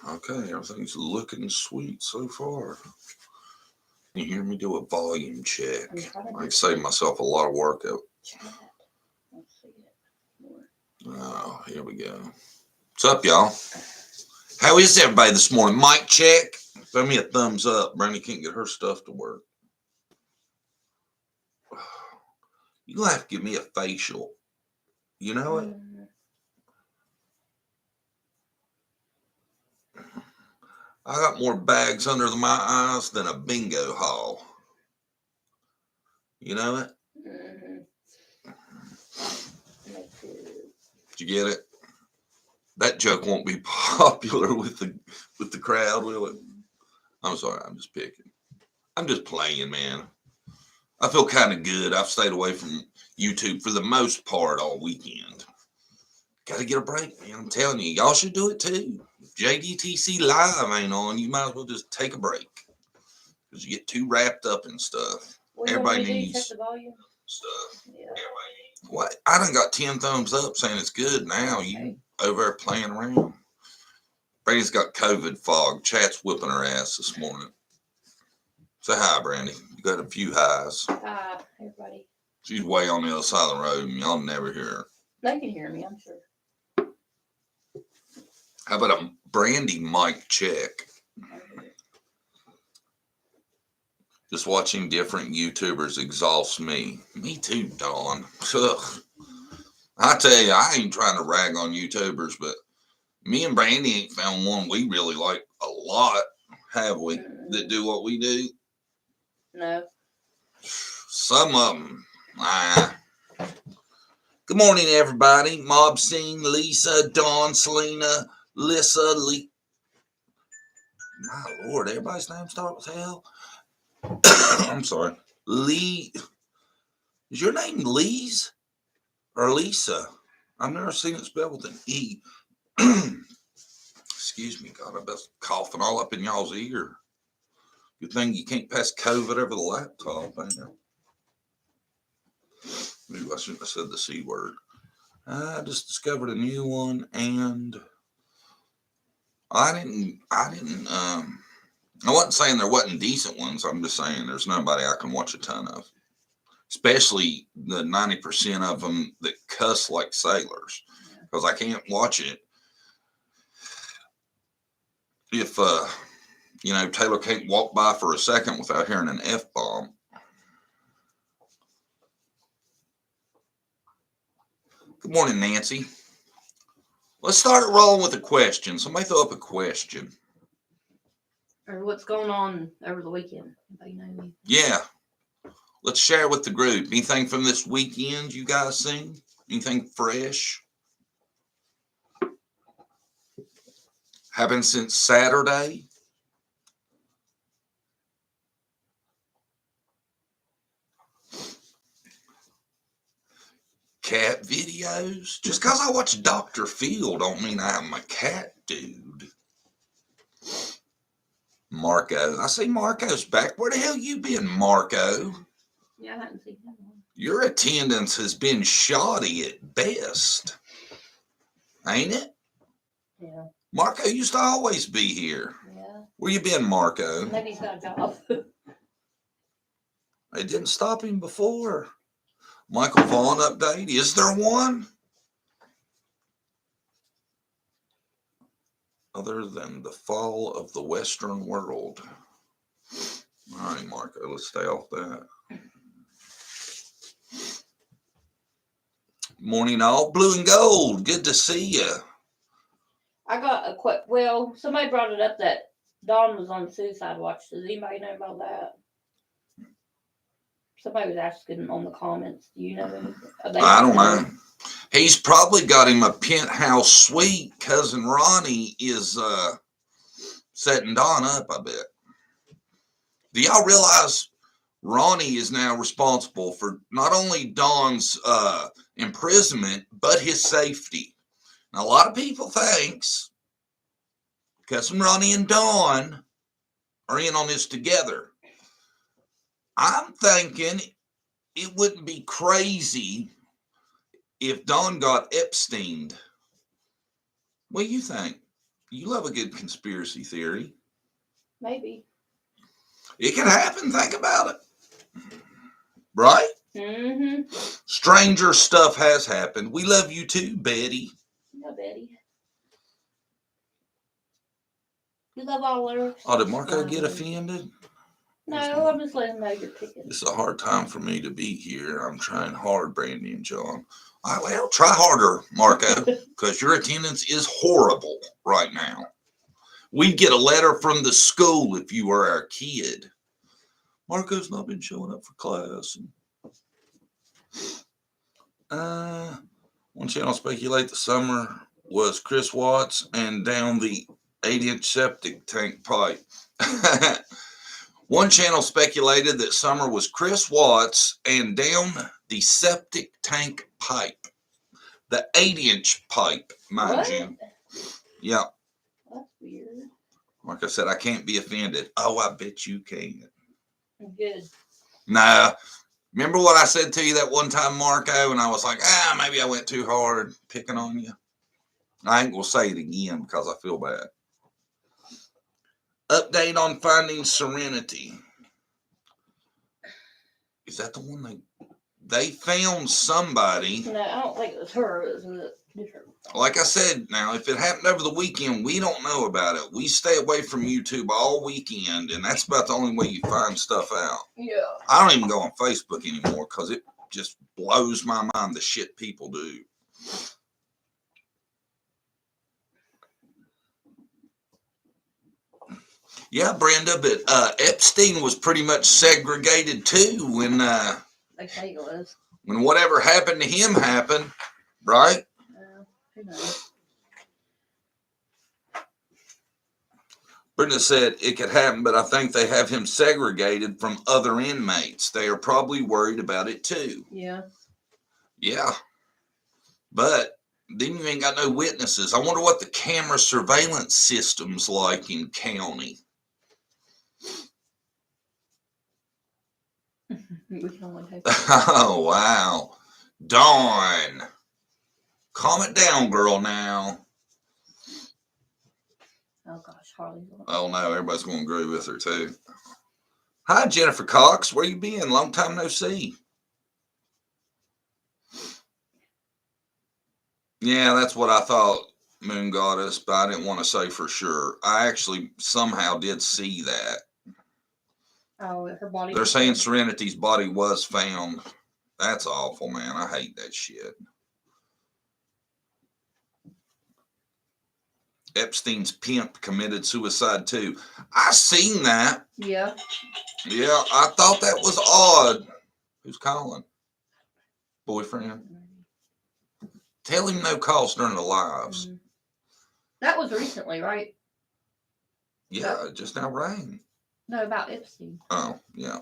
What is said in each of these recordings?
Okay, everything's looking sweet so far. You hear me do a volume check. I save myself a lot of work. Chat. Let's see it. Oh, here we go. What's up, y'all? How is everybody this morning? Mic check. Throw me a thumbs up. Brandy can't get her stuff to work. You're going to have to give me a facial. You know it? I got more bags under my eyes than a bingo hall. You know it? Did you get it? That joke won't be popular with the crowd, will it? I'm sorry, I'm just picking. I'm just playing, man. I feel kind of good. I've stayed away from YouTube for the most part all weekend. Got to get a break, man. I'm telling you, y'all should do it too. If Jdtc Live ain't on, you might as well just take a break. Because you get too wrapped up in stuff. Everybody needs check the volume? Stuff. Yeah. What? I done got 10 thumbs up saying it's good now. Okay. You over there playing around. Brandy's got COVID fog. Chat's whipping her ass this morning. Say hi, Brandy. You got a few highs. Hi, everybody. She's way on the other side of the road, and y'all never hear her. They can hear me, I'm sure. How about a Brandy mic check? Just watching different YouTubers exhausts me. Me too, Dawn. Ugh. I tell you, I ain't trying to rag on YouTubers, but me and Brandy ain't found one we really like a lot, have we? That do what we do? No. Some of them. Good morning, everybody. Mob Scene, Lisa, Dawn, Selena, Lissa, Lee. My Lord, everybody's name starts with L. I'm sorry. Lee. Is your name Lee's or Lisa? I've never seen it spelled with an E. Excuse me, God, I've been coughing all up in y'all's ear. Good thing you can't pass COVID over the laptop, ain't it? Maybe I shouldn't have said the C word. I just discovered a new one, and I wasn't saying there wasn't decent ones. I'm just saying there's nobody I can watch a ton of. Especially the 90% of them that cuss like sailors. Because I can't watch it if, Taylor can't walk by for a second without hearing an F-bomb. Good morning, Nancy. Let's start it rolling with a question. Somebody throw up a question. Or what's going on over the weekend? Anybody know anything? Yeah. Let's share with the group. Anything from this weekend you guys seen? Anything fresh? Happened since Saturday? Cat videos? Just because I watch Dr. Phil don't mean I'm a cat dude. Marco. I see Marco's back. Where the hell you been, Marco? Yeah, I haven't seen him. Your attendance has been shoddy at best. Ain't it? Yeah. Marco used to always be here. Yeah. Where you been, Marco? Maybe he's got a job. It didn't stop him before. Michael Vaughn update. Is there one? Other than the fall of the Western world. All right, Marco, let's stay off that. Morning, all. Blue and gold. Good to see you. I got a quick. Well, somebody brought it up that Dawn was on suicide watch. Does anybody know about that? Somebody was asking on the comments. Do you know anything? I don't know. He's probably got him a penthouse suite. Cousin Ronnie is setting Dawn up, I bet. Do y'all realize Ronnie is now responsible for not only Dawn's imprisonment, but his safety? Now, a lot of people thinks Cousin Ronnie and Dawn are in on this together. I'm thinking it wouldn't be crazy if Dawn got Epsteined. What do you think? You love a good conspiracy theory. Maybe. It can happen. Think about it. Right? Mm-hmm. Stranger stuff has happened. We love you too, Betty. No, Betty. You love all lyrics. Oh, did Marco get offended? No, I'm just letting him know you're picking. It's a hard time for me to be here. I'm trying hard, Brandy and John. Well, try harder, Marco, because your attendance is horrible right now. We'd get a letter from the school if you were our kid. Marco's not been showing up for class. One channel speculate the summer was Chris Watts and down the 8-inch septic tank pipe. One channel speculated that summer was Chris Watts and down the septic tank pipe. The 8-inch pipe, mind you. Yeah. That's weird. Like I said, I can't be offended. Oh, I bet you can. Good. Nah. Remember what I said to you that one time, Marco? And I was like, maybe I went too hard picking on you. I ain't going to say it again because I feel bad. Update on finding Serenity. Is that the one they found somebody? No, I don't think it was her. It was different. Like I said, now, if it happened over the weekend, we don't know about it. We stay away from YouTube all weekend, and that's about the only way you find stuff out. Yeah. I don't even go on Facebook anymore because it just blows my mind the shit people do. Yeah, Brenda, but Epstein was pretty much segregated too when they say it was. When whatever happened to him happened, right? Who knows? Brenda said it could happen, but I think they have him segregated from other inmates. They are probably worried about it too. Yeah. Yeah. But then you ain't got no witnesses. I wonder what the camera surveillance system's like in county. We can only hope. Oh, wow. Dawn. Calm it down, girl, now. Oh, gosh, Harley's on. Oh, no, everybody's going to agree with her, too. Hi, Jennifer Cox. Where you been? Long time no see. Yeah, that's what I thought, Moon Goddess, but I didn't want to say for sure. I actually somehow did see that. Oh, her body. They're saying Serenity's body was found. That's awful, man. I hate that shit. Epstein's pimp committed suicide too. I seen that. Yeah. Yeah, I thought that was odd. Who's calling? Boyfriend? Tell him no calls during the lives. Mm-hmm. That was recently, right? Yeah, it just now rang. No, about Epstein. Oh, yeah.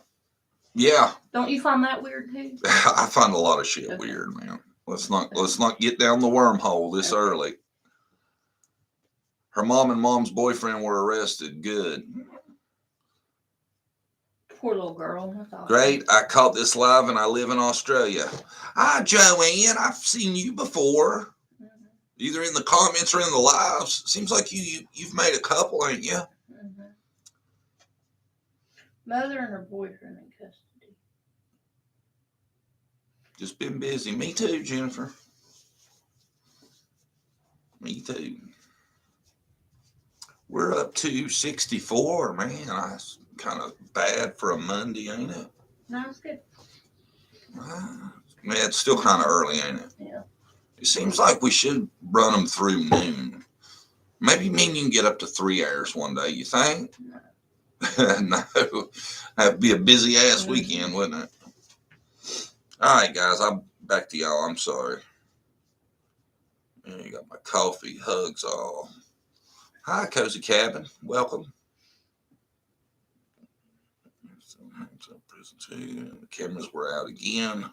Yeah. Don't you find that weird too? I find a lot of shit weird, man. Let's not get down the wormhole this early. Her mom and mom's boyfriend were arrested. Good. Poor little girl. Great. I caught this live and I live in Australia. Hi, Joanne. I've seen you before. Mm-hmm. Either in the comments or in the lives. Seems like you've made a couple, ain't you? Mm-hmm. Mother and her boyfriend in custody. Just been busy. Me too, Jennifer. Me too. We're up to 64, man. That's kind of bad for a Monday, ain't it? No, it's good. Yeah, it's still kind of early, ain't it? Yeah. It seems like we should run them through noon. Maybe me and you can get up to 3 hours one day, you think? No. No. That'd be a busy ass weekend, wouldn't it? All right, guys. I'm back to y'all. I'm sorry. You got my coffee. Hugs all. Hi, Cozy Cabin. Welcome. The cameras were out again.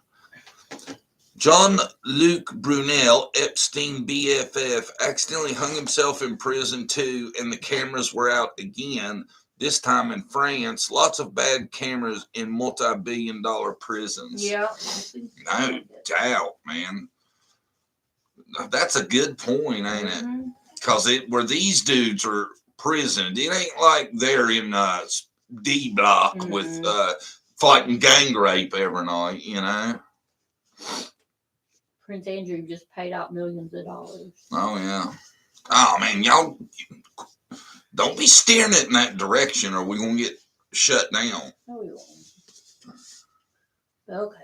John Luke Brunel, Epstein BFF, accidentally hung himself in prison too, and the cameras were out again, this time in France. Lots of bad cameras in multi-billion-dollar prisons. Yeah. No doubt, man. That's a good point, ain't it? Cause where these dudes are prisoned, it ain't like they're in D block with fighting gang rape every night, you know. Prince Andrew just paid out millions of dollars. Oh yeah. Oh man, y'all don't be steering it in that direction, or we're gonna get shut down. No, we won't. Okay.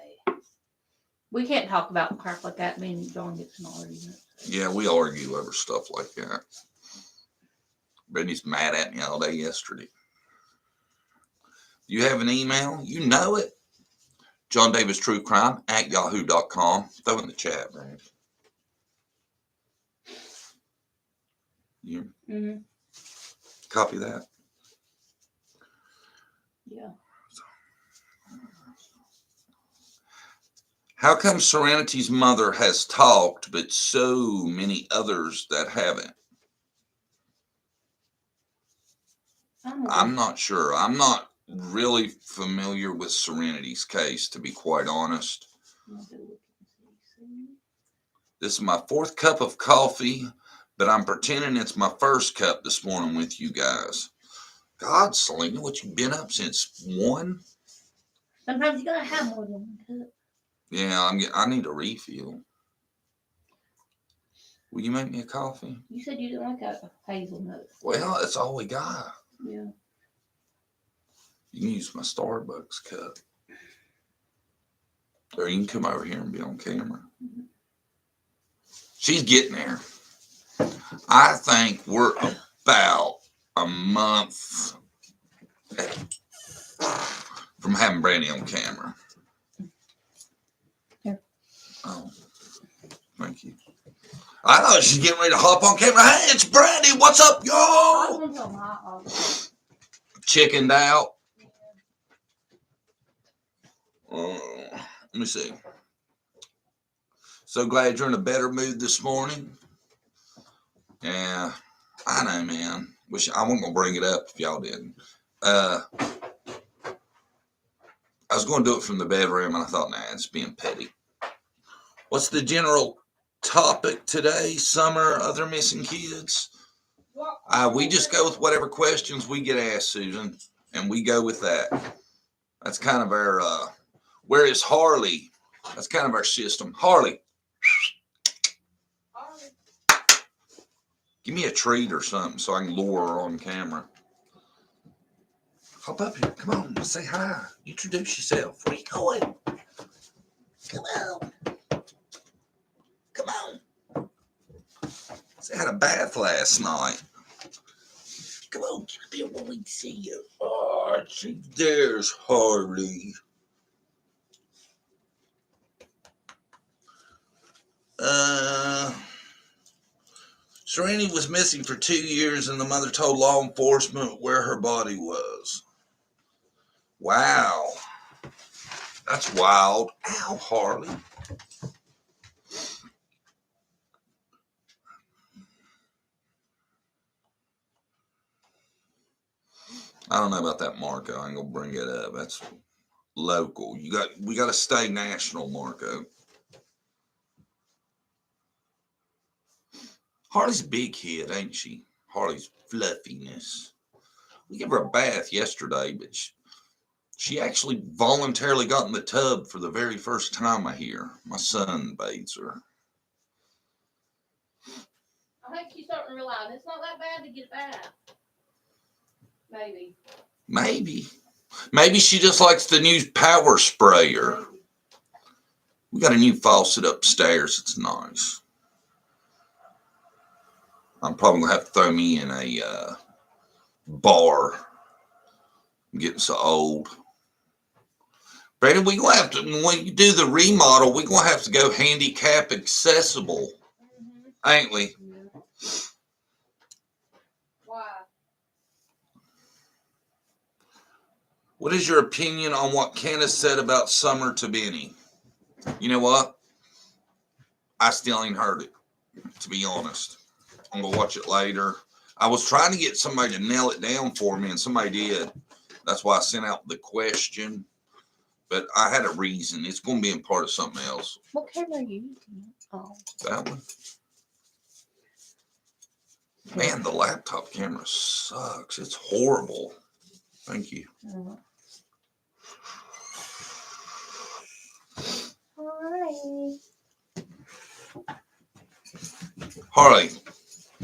We can't talk about crap like that. Me and John gets in an argument. Yeah, we argue over stuff like that. Brittany's mad at me all day yesterday. You have an email? You know it. John Davis True Crime at yahoo.com. Throw in the chat, man. You copy that? Yeah. How come Serenity's mother has talked, but so many others that haven't? I'm not sure. I'm not really familiar with Serenity's case, to be quite honest. This is my 4th cup of coffee, but I'm pretending it's my 1st cup this morning with you guys. God, Selena, what you been up since 1? Sometimes you gotta have more than one cup. Yeah, I need a refill. Will you make me a coffee? You said you didn't like a hazelnut. Well, that's all we got. Yeah. You can use my Starbucks cup. Or you can come over here and be on camera. She's getting there. I think we're about a month from having Brandy on camera. Here. Oh, thank you. I thought she's getting ready to hop on camera. Hey, it's Brandy. What's up, y'all? Chickened out. Let me see. So glad you're in a better mood this morning. Yeah, I know, man. Wish I wasn't gonna bring it up if y'all didn't. I was going to do it from the bedroom, and I thought, nah, it's being petty. What's the general topic today? Summer, other missing kids? We just go with whatever questions we get asked, Susan, and we go with that. That's kind of our, where is Harley? That's kind of our system. Harley. Give me a treat or something so I can lure her on camera. Hop up here. Come on. Say hi. Introduce yourself. Where you going? Come on. Come on. Say I had a bath last night. Come on. Get up here when we see you. Oh, see, there's Harley. Serenity was missing for 2 years, and the mother told law enforcement where her body was. Wow. That's wild. Ow, Harley. I don't know about that, Marco. I ain't gonna bring it up. That's local. We got to stay national, Marco. Harley's a big kid, ain't she? Harley's fluffiness. We gave her a bath yesterday, but she actually voluntarily got in the tub for the very first time I hear. My son bathes her. I think she's starting to realize it's not that bad to get a bath. Maybe. Maybe she just likes the new power sprayer. Maybe. We got a new faucet upstairs. It's nice. I'm probably going to have to throw me in a bar. I'm getting so old. Brandon, we're going to have to, when you do the remodel, we're going to have to go handicap accessible. Ain't we? Yeah. Why? What is your opinion on what Candace said about Summer to Benny? You know what? I still ain't heard it, to be honest. I'm going to watch it later. I was trying to get somebody to nail it down for me, and somebody did. That's why I sent out the question. But I had a reason. It's going to be in part of something else. What camera are you using? Oh. That one. Man, the laptop camera sucks. It's horrible. Thank you. Alright. Harley,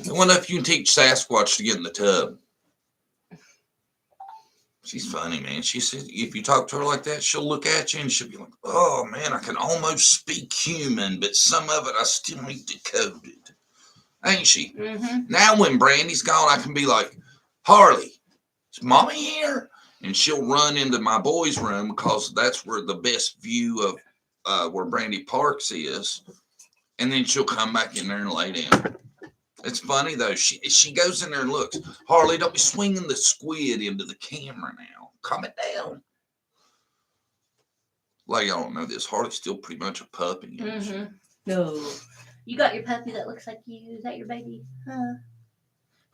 I wonder if you can teach Sasquatch to get in the tub. She's funny, man. She said if you talk to her like that, she'll look at you and she'll be like, oh, man, I can almost speak human, but some of it I still need decoded. Ain't she? Mm-hmm. Now when Brandy's gone, I can be like, Harley, is Mommy here? And she'll run into my boys' room because that's where the best view of where Brandy Parks is. And then she'll come back in there and lay down. It's funny, though. She goes in there and looks. Harley, don't be swinging the squid into the camera now. Calm it down. Like, y'all don't know this. Harley's still pretty much a puppy. Mm-hmm. No. You got your puppy that looks like you. Is that your baby? Huh?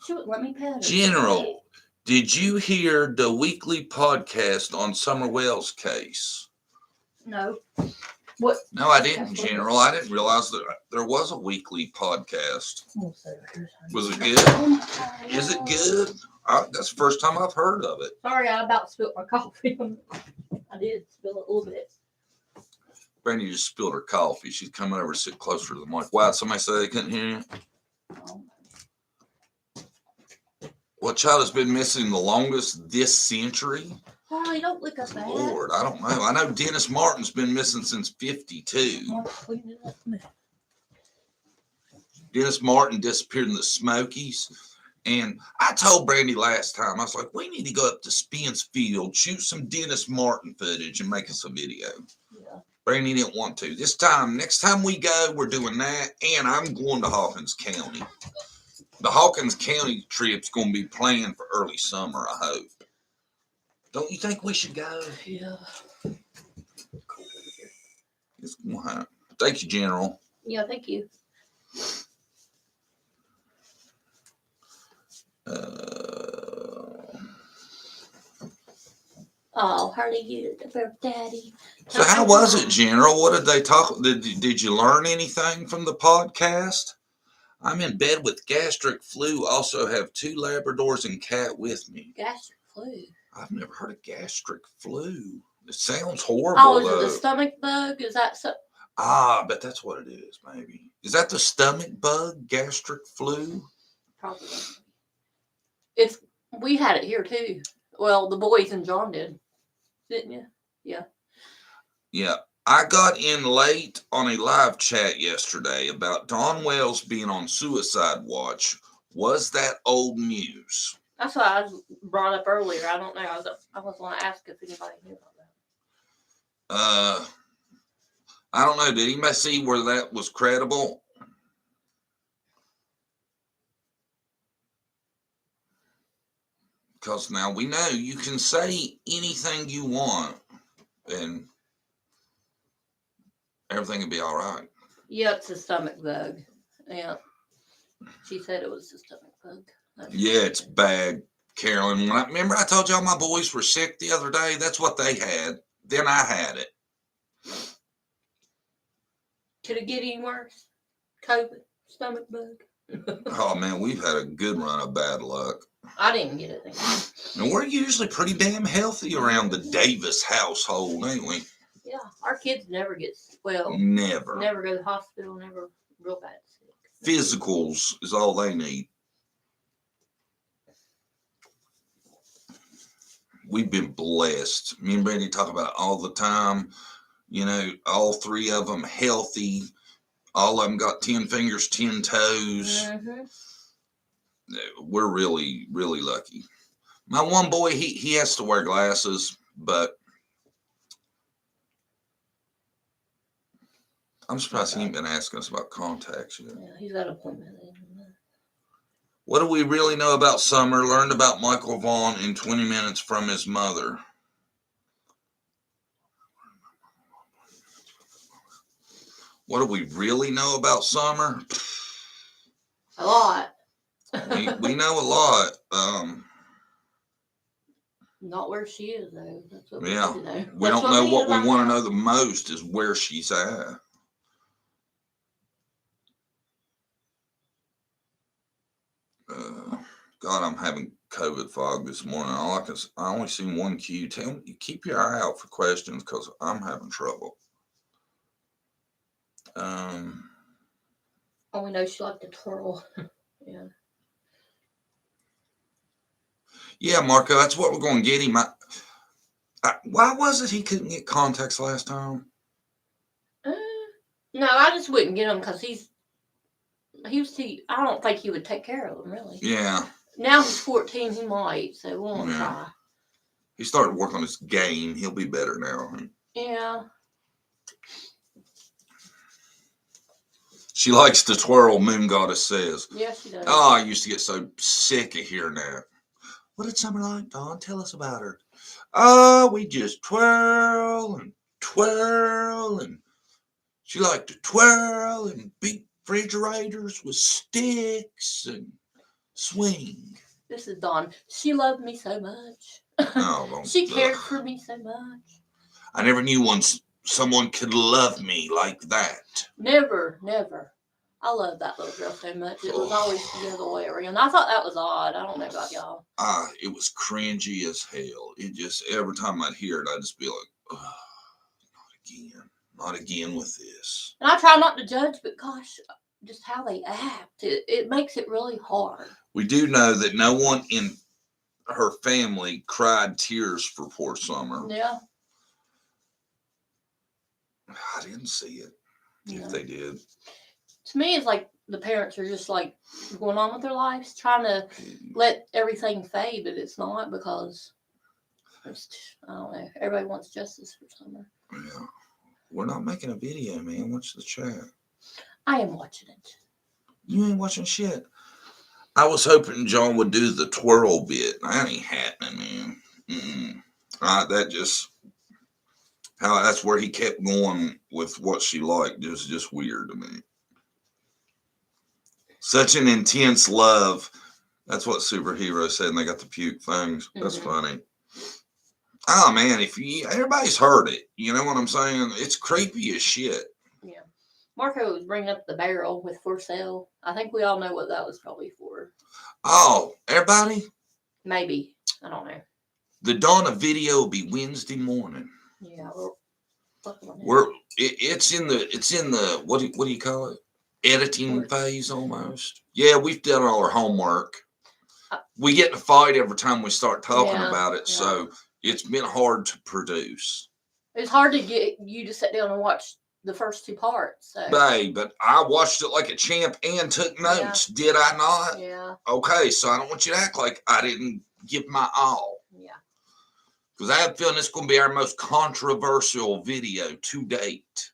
She wouldn't let me pet her. General, did you hear the weekly podcast on Summer Wells' case? No. What? No, I didn't, General. I didn't realize that there was a weekly podcast. Was it good? Is it good? That's the first time I've heard of it. Sorry, I about spilled my coffee. I did spill it a little bit. Brandy just spilled her coffee. She's coming over to sit closer to the mic. Wow, somebody said they couldn't hear you? What child has been missing the longest this century? Holly, don't look up that. Lord, I don't know. I know Dennis Martin's been missing since 52. Dennis Martin disappeared in the Smokies. And I told Brandy last time, I was like, we need to go up to Spence Field, shoot some Dennis Martin footage and make us a video. Yeah. Brandy didn't want to. This time, next time we go, we're doing that. And I'm going to Hawkins County. The Hawkins County trip's going to be planned for early summer, I hope. Don't you think we should go? Yeah. It's going to happen. Thank you, General. Yeah, thank you. Oh, Harley, you for Daddy. So how was it, General? What did they talk? Did you learn anything from the podcast? I'm in bed with gastric flu. Also have 2 Labradors and cat with me. Gastric flu. I've never heard of gastric flu. It sounds horrible. Oh, is it the stomach bug? Is that so? Ah, but that's what it is, maybe. Is that the stomach bug, gastric flu? Probably. We had it here too. Well, the boys and John did, didn't you? Yeah. Yeah. I got in late on a live chat yesterday about Don Wells being on suicide watch. Was that old news? That's what I brought up earlier. I don't know. I was going to ask if anybody knew about that. I don't know. Did anybody see where that was credible? Because now we know you can say anything you want and everything will be all right. Yeah, it's a stomach bug. Yeah. She said it was a stomach bug. Yeah, it's bad, Carolyn. Remember I told y'all my boys were sick the other day? That's what they had. Then I had it. Could it get any worse? COVID, stomach bug. Oh, man, we've had a good run of bad luck. I didn't get it. And we're usually pretty damn healthy around the Davis household, ain't we? Yeah, our kids never get, well, Never. Never go to the hospital, never real bad sick. Physicals is all they need. We've been blessed. Me and Brandy talk about it all the time. You know, all 3 of them healthy. All of them got 10 fingers, 10 toes. Mm-hmm. We're really, really lucky. My one boy, he has to wear glasses, but I'm surprised he ain't been asking us about contacts yet. Yeah, he's got an appointment. What do we really know about Summer? Learned about Michael Vaughn in 20 minutes from his mother. What do we really know about Summer? A lot. we know a lot. Not where she is, though. That's what we Yeah. need to know. We don't know what we want to know the most is where she's at. God, I'm having COVID fog this morning. I only seen one cue. Tell me, keep your eye out for questions because I'm having trouble. Oh, we know she liked to twirl. Yeah. Yeah, Marco, that's what we're going to get him. Why was it he couldn't get contacts last time? No, I just wouldn't get him because I don't think he would take care of them, really. Yeah. Now he's 14, he might, so we won't try. He started to work on his game. He'll be better now. Yeah. She likes to twirl, Moon Goddess says. Yeah, she does. Oh, I used to get so sick of hearing that. What did summer like, Dawn? Tell us about her. Oh, we just twirl and twirl, and she liked to twirl and beat refrigerators with sticks and swing. This is Dawn. She loved me so much. Oh, she cared for me so much. I never knew someone could love me like that. Never. I love that little girl so much. It was always the other way around. I thought that was odd. I don't know about y'all. It was cringy as hell. It just, every time I'd hear it, I'd just be like, oh, not again with this. And I try not to judge, but gosh, just how they act, it makes it really hard. We do know that no one in her family cried tears for poor Summer. Yeah. I didn't see it. If they did. To me, it's like the parents are just like going on with their lives, trying to let everything fade, but it's not because I don't know. Everybody wants justice for Summer. Yeah. We're not making a video, man. Watch the chat. I am watching it. You ain't watching shit. I was hoping John would do the twirl bit. That ain't happening, man. That's where he kept going with what she liked. Just weird to me. Such an intense love. That's what Superhero said, and they got the puke things. That's funny. Oh man, everybody's heard it. You know what I'm saying? It's creepy as shit. Yeah. Marco was bringing up the barrel with for sale. I think we all know what that was probably for. Oh, everybody? Maybe. I don't know. The Donna video will be Wednesday morning. Yeah, it's in the what do you call it? Editing phase almost. Yeah, we've done all our homework. We get in a fight every time we start talking about it, so it's been hard to produce. It's hard to get you to sit down and watch the first two parts. So. Babe, but I watched it like a champ and took notes. Yeah. Did I not? Yeah. Okay, so I don't want you to act like I didn't give my all. Yeah. Because I have a feeling it's going to be our most controversial video to date.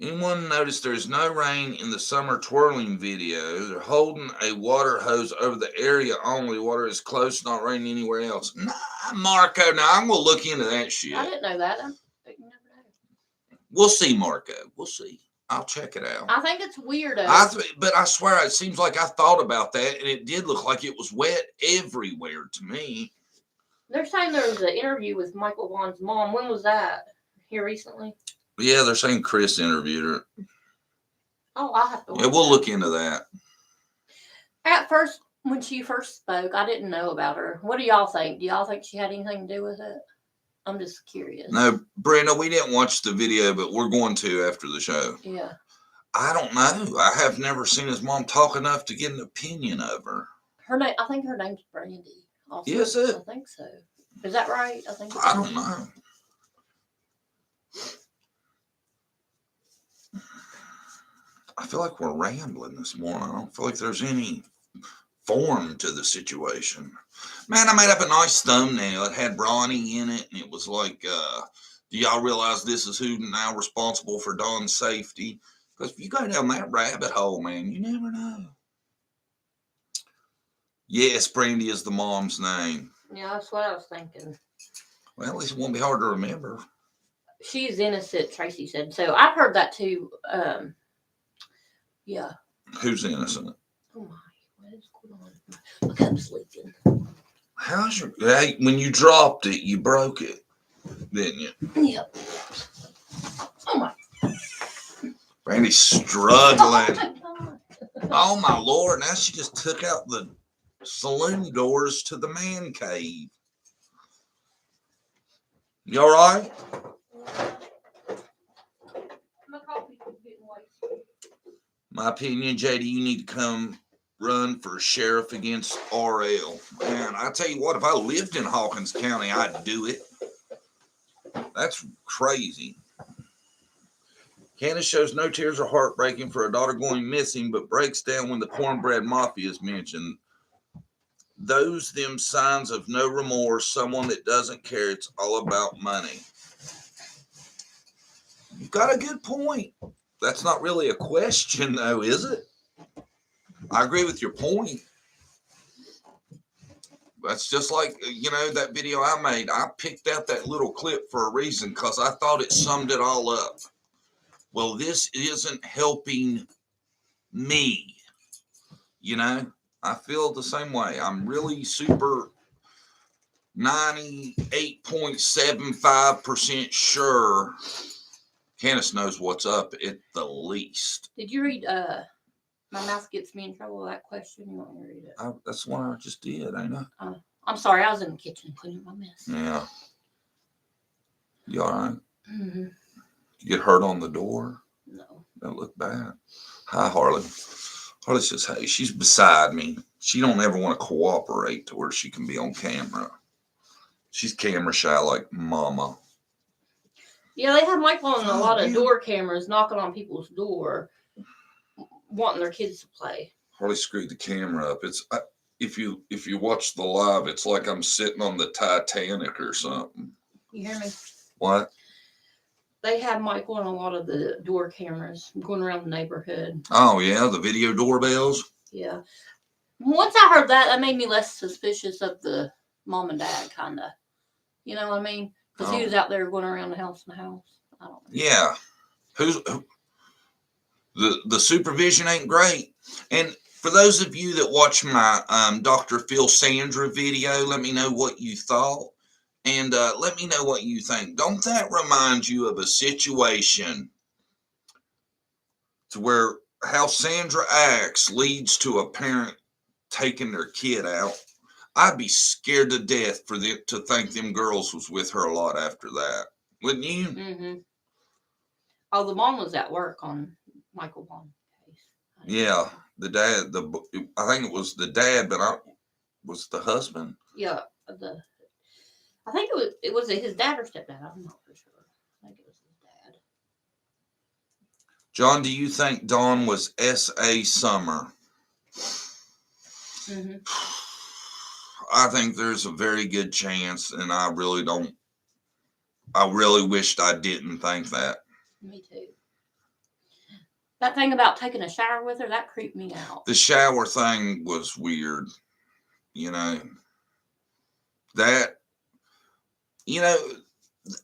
Anyone notice there's no rain in the summer twirling video? They're holding a water hose over the area only. Water is close, not raining anywhere else. Nah, Marco. Now I'm going to look into that shit. I didn't know that. You never know. We'll see, Marco. We'll see. I'll check it out. I think it's weird. But I swear, it seems like I thought about that, and it did look like it was wet everywhere to me. They're saying there was an interview with Michael Vaughn's mom. When was that? Here recently? Yeah, they're saying Chris interviewed her. Oh, I'll have to. Yeah, we'll look into that. At first, when she first spoke, I didn't know about her. What do y'all think? Do y'all think she had anything to do with it? I'm just curious. No, Brenda, we didn't watch the video, but we're going to after the show. Yeah. I don't know. I have never seen his mom talk enough to get an opinion of her. I think her name's Brandy. Also. Is it? I think so. Is that right? I don't know. I feel like we're rambling this morning. I don't feel like there's any form to the situation. Man, I made up a nice thumbnail. It had Ronnie in it, and it was like, do y'all realize this is who's now responsible for Dawn's safety? Because if you go down that rabbit hole, man, you never know. Yes, Brandy is the mom's name. Yeah, that's what I was thinking. Well, at least it won't be hard to remember. She's innocent, Tracy said. So I've heard that too. Yeah. Who's innocent? Oh my, what is going on? My cup's leaking. When you dropped it, you broke it, didn't you? Yep. Oh my. Brandy's struggling. Oh my God. Oh my Lord! Now she just took out the saloon doors to the man cave. You all right? My coffee's getting wasted. My opinion, JD, you need to come run for sheriff against RL. Man, I tell you what, if I lived in Hawkins County, I'd do it. That's crazy. Candace shows no tears are heartbreaking for a daughter going missing, but breaks down when the cornbread mafia is mentioned. Those them signs of no remorse, someone that doesn't care. It's all about money. You've got a good point. That's not really a question, though, is it? I agree with your point. That's just like, that video I made. I picked out that little clip for a reason because I thought it summed it all up. Well, this isn't helping me. I feel the same way. I'm really super 98.75% sure Candace knows what's up at the least. Did you read My Mouth Gets Me in Trouble, that question? You want me to read it? That's what I just did, ain't I? I'm sorry, I was in the kitchen cleaning my mess. Yeah. You all right? Mm-hmm. You get hurt on the door? No. Don't look bad. Hi, Harlan. Harlan says, hey, she's beside me. She don't ever want to cooperate to where she can be on camera. She's camera shy like mama. Yeah, they have Michael on a lot of door cameras knocking on people's door, wanting their kids to play. Harley screwed the camera up. It's if you watch the live, it's like I'm sitting on the Titanic or something. You hear me? What? They have Michael on a lot of the door cameras going around the neighborhood. Oh yeah, the video doorbells. Yeah. Once I heard that, that made me less suspicious of the mom and dad, kind of. You know what I mean? Because he was out there going around the house and the house. I don't know. Yeah. The supervision ain't great. And for those of you that watch my Dr. Phil Sandra video, let me know what you thought. And let me know what you think. Don't that remind you of a situation to where how Sandra acts leads to a parent taking their kid out? I'd be scared to death for them to think them girls was with her a lot after that. Wouldn't you? Mm-hmm. Oh, the mom was at work on Michael Bond's case. Yeah. The dad, I think it was the dad, but was the husband? Yeah. I think it was his dad or stepdad. I'm not for sure. I think it was his dad. John, do you think Dawn was S.A. Summer? Mm-hmm. I think there's a very good chance, and I really wished I didn't think that. Me too. That thing about taking a shower with her, that creeped me out. The shower thing was weird.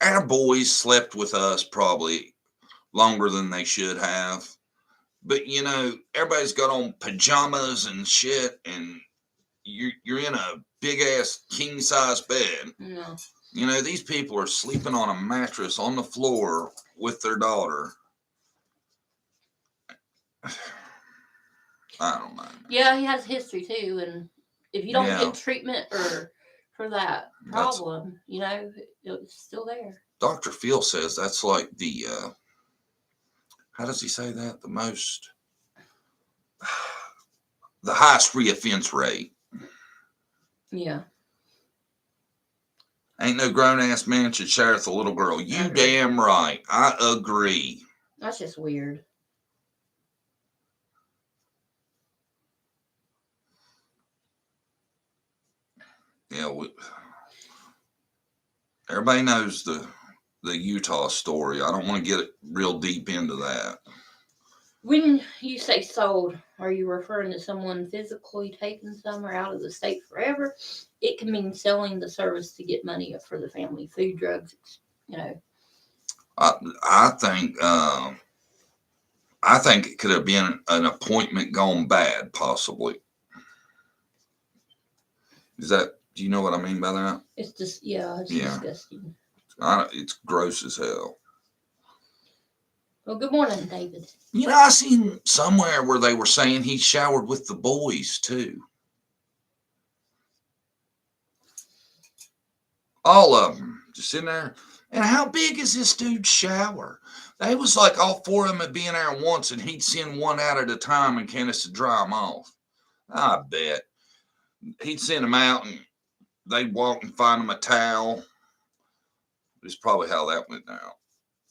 Our boys slept with us probably longer than they should have. But, everybody's got on pajamas and shit, and you're in a big-ass king-size bed. No. These people are sleeping on a mattress on the floor with their daughter. I don't know. Yeah, he has history, too, and if you don't get treatment for that problem, it's still there. Dr. Phil says that's like the, how does he say that? The highest reoffense rate. Yeah. Ain't no grown-ass man should share with a little girl. You damn right. I agree. That's just weird. Yeah, everybody knows the Utah story. I don't want to get real deep into that. When you say sold, are you referring to someone physically taking somewhere out of the state forever? It can mean selling the service to get money for the family, food, drugs, I think it could have been an appointment gone bad, possibly. Do you know what I mean by that? It's just, it's disgusting. It's gross as hell. Well, good morning, David. You know, I seen somewhere where they were saying he showered with the boys too. All of them just in there. And how big is this dude's shower? They was like all four of them would be in there once, and he'd send one out at a time, and Candace would dry them off. I bet he'd send them out, and they'd walk and find them a towel. It's probably how that went down.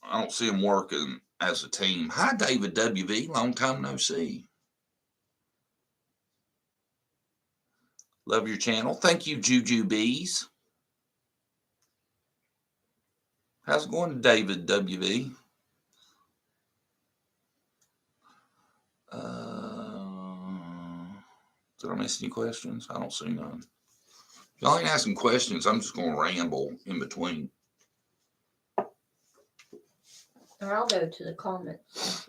I don't see them working as a team. Hi, David WV. Long time no see. Love your channel. Thank you, Juju Bees. How's it going, David WV? Did I miss any questions? I don't see none. If y'all ain't asking questions, I'm just going to ramble in between. Or I'll go to the comments.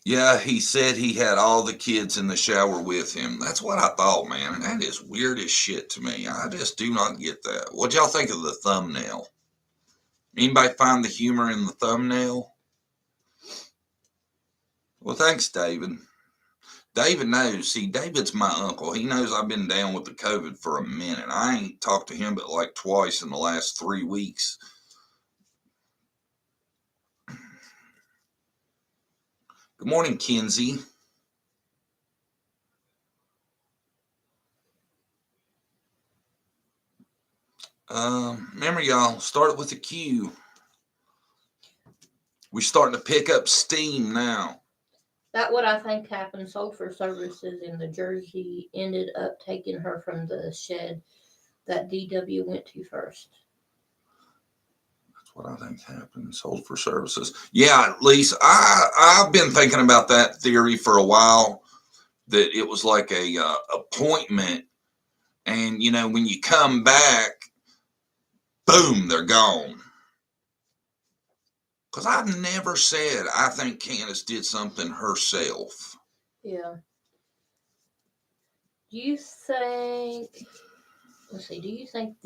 Yeah, he said he had all the kids in the shower with him. That's what I thought, man. And that is weird as shit to me. I just do not get that. What y'all think of the thumbnail? Anybody find the humor in the thumbnail? Well, thanks, David. David knows. See, David's my uncle. He knows I've been down with the COVID for a minute. I ain't talked to him but like twice in the last 3 weeks. Good morning, Kinsey. Remember, y'all, start it with a Q. We're starting to pick up steam now. That what I think happened. Sulfur Services in the Jersey ended up taking her from the shed that DW went to first. That's what I think happened. Sulfur Services. Yeah, Lisa, I've been thinking about that theory for a while, that it was like a appointment, and you know, when you come back, boom, they're gone. Because I've never said I think Candace did something herself. Yeah. Do you think, let's see, do you think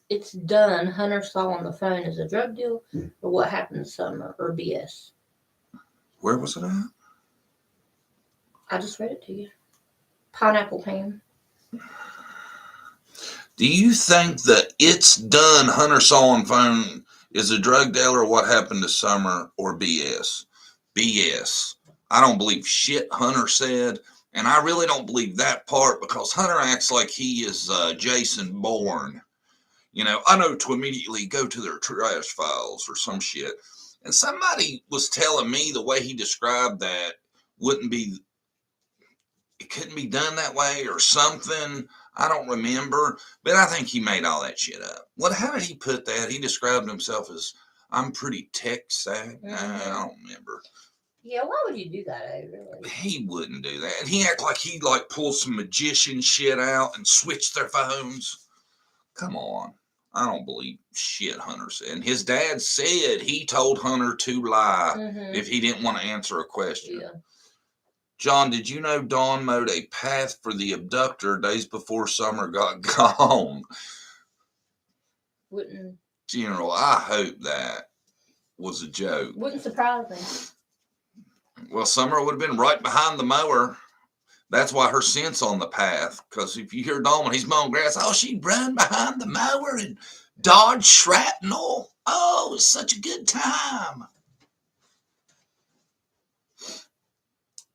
it's done Hunter saw on the phone is a drug deal, or what happened this summer, or BS? Where was it at? I just read it to you. Pineapple Ham. Do you think that it's done Hunter saw on phone is a drug deal, or what happened this summer, or BS? BS. I don't believe shit Hunter said, and I really don't believe that part, because Hunter acts like he is Jason Bourne. You know, I know to immediately go to their trash files or some shit. And somebody was telling me the way he described that it couldn't be done that way or something. I don't remember, but I think he made all that shit up. How did he put that? He described himself as, I'm pretty tech savvy. Mm-hmm. I don't remember. Yeah, why would you do that, really? He wouldn't do that. And he acted like he'd like pull some magician shit out and switch their phones. Come on. I don't believe shit Hunter said. And his dad said he told Hunter to lie if he didn't want to answer a question. Yeah. John, did you know Dawn mowed a path for the abductor days before Summer got gone? Wouldn't. General, I hope that was a joke. Wouldn't surprise me. Well, Summer would have been right behind the mower. That's why her scent's on the path. Because if you hear Dawn when he's mowing grass, oh, she'd run behind the mower and dodge shrapnel. Oh, it's such a good time.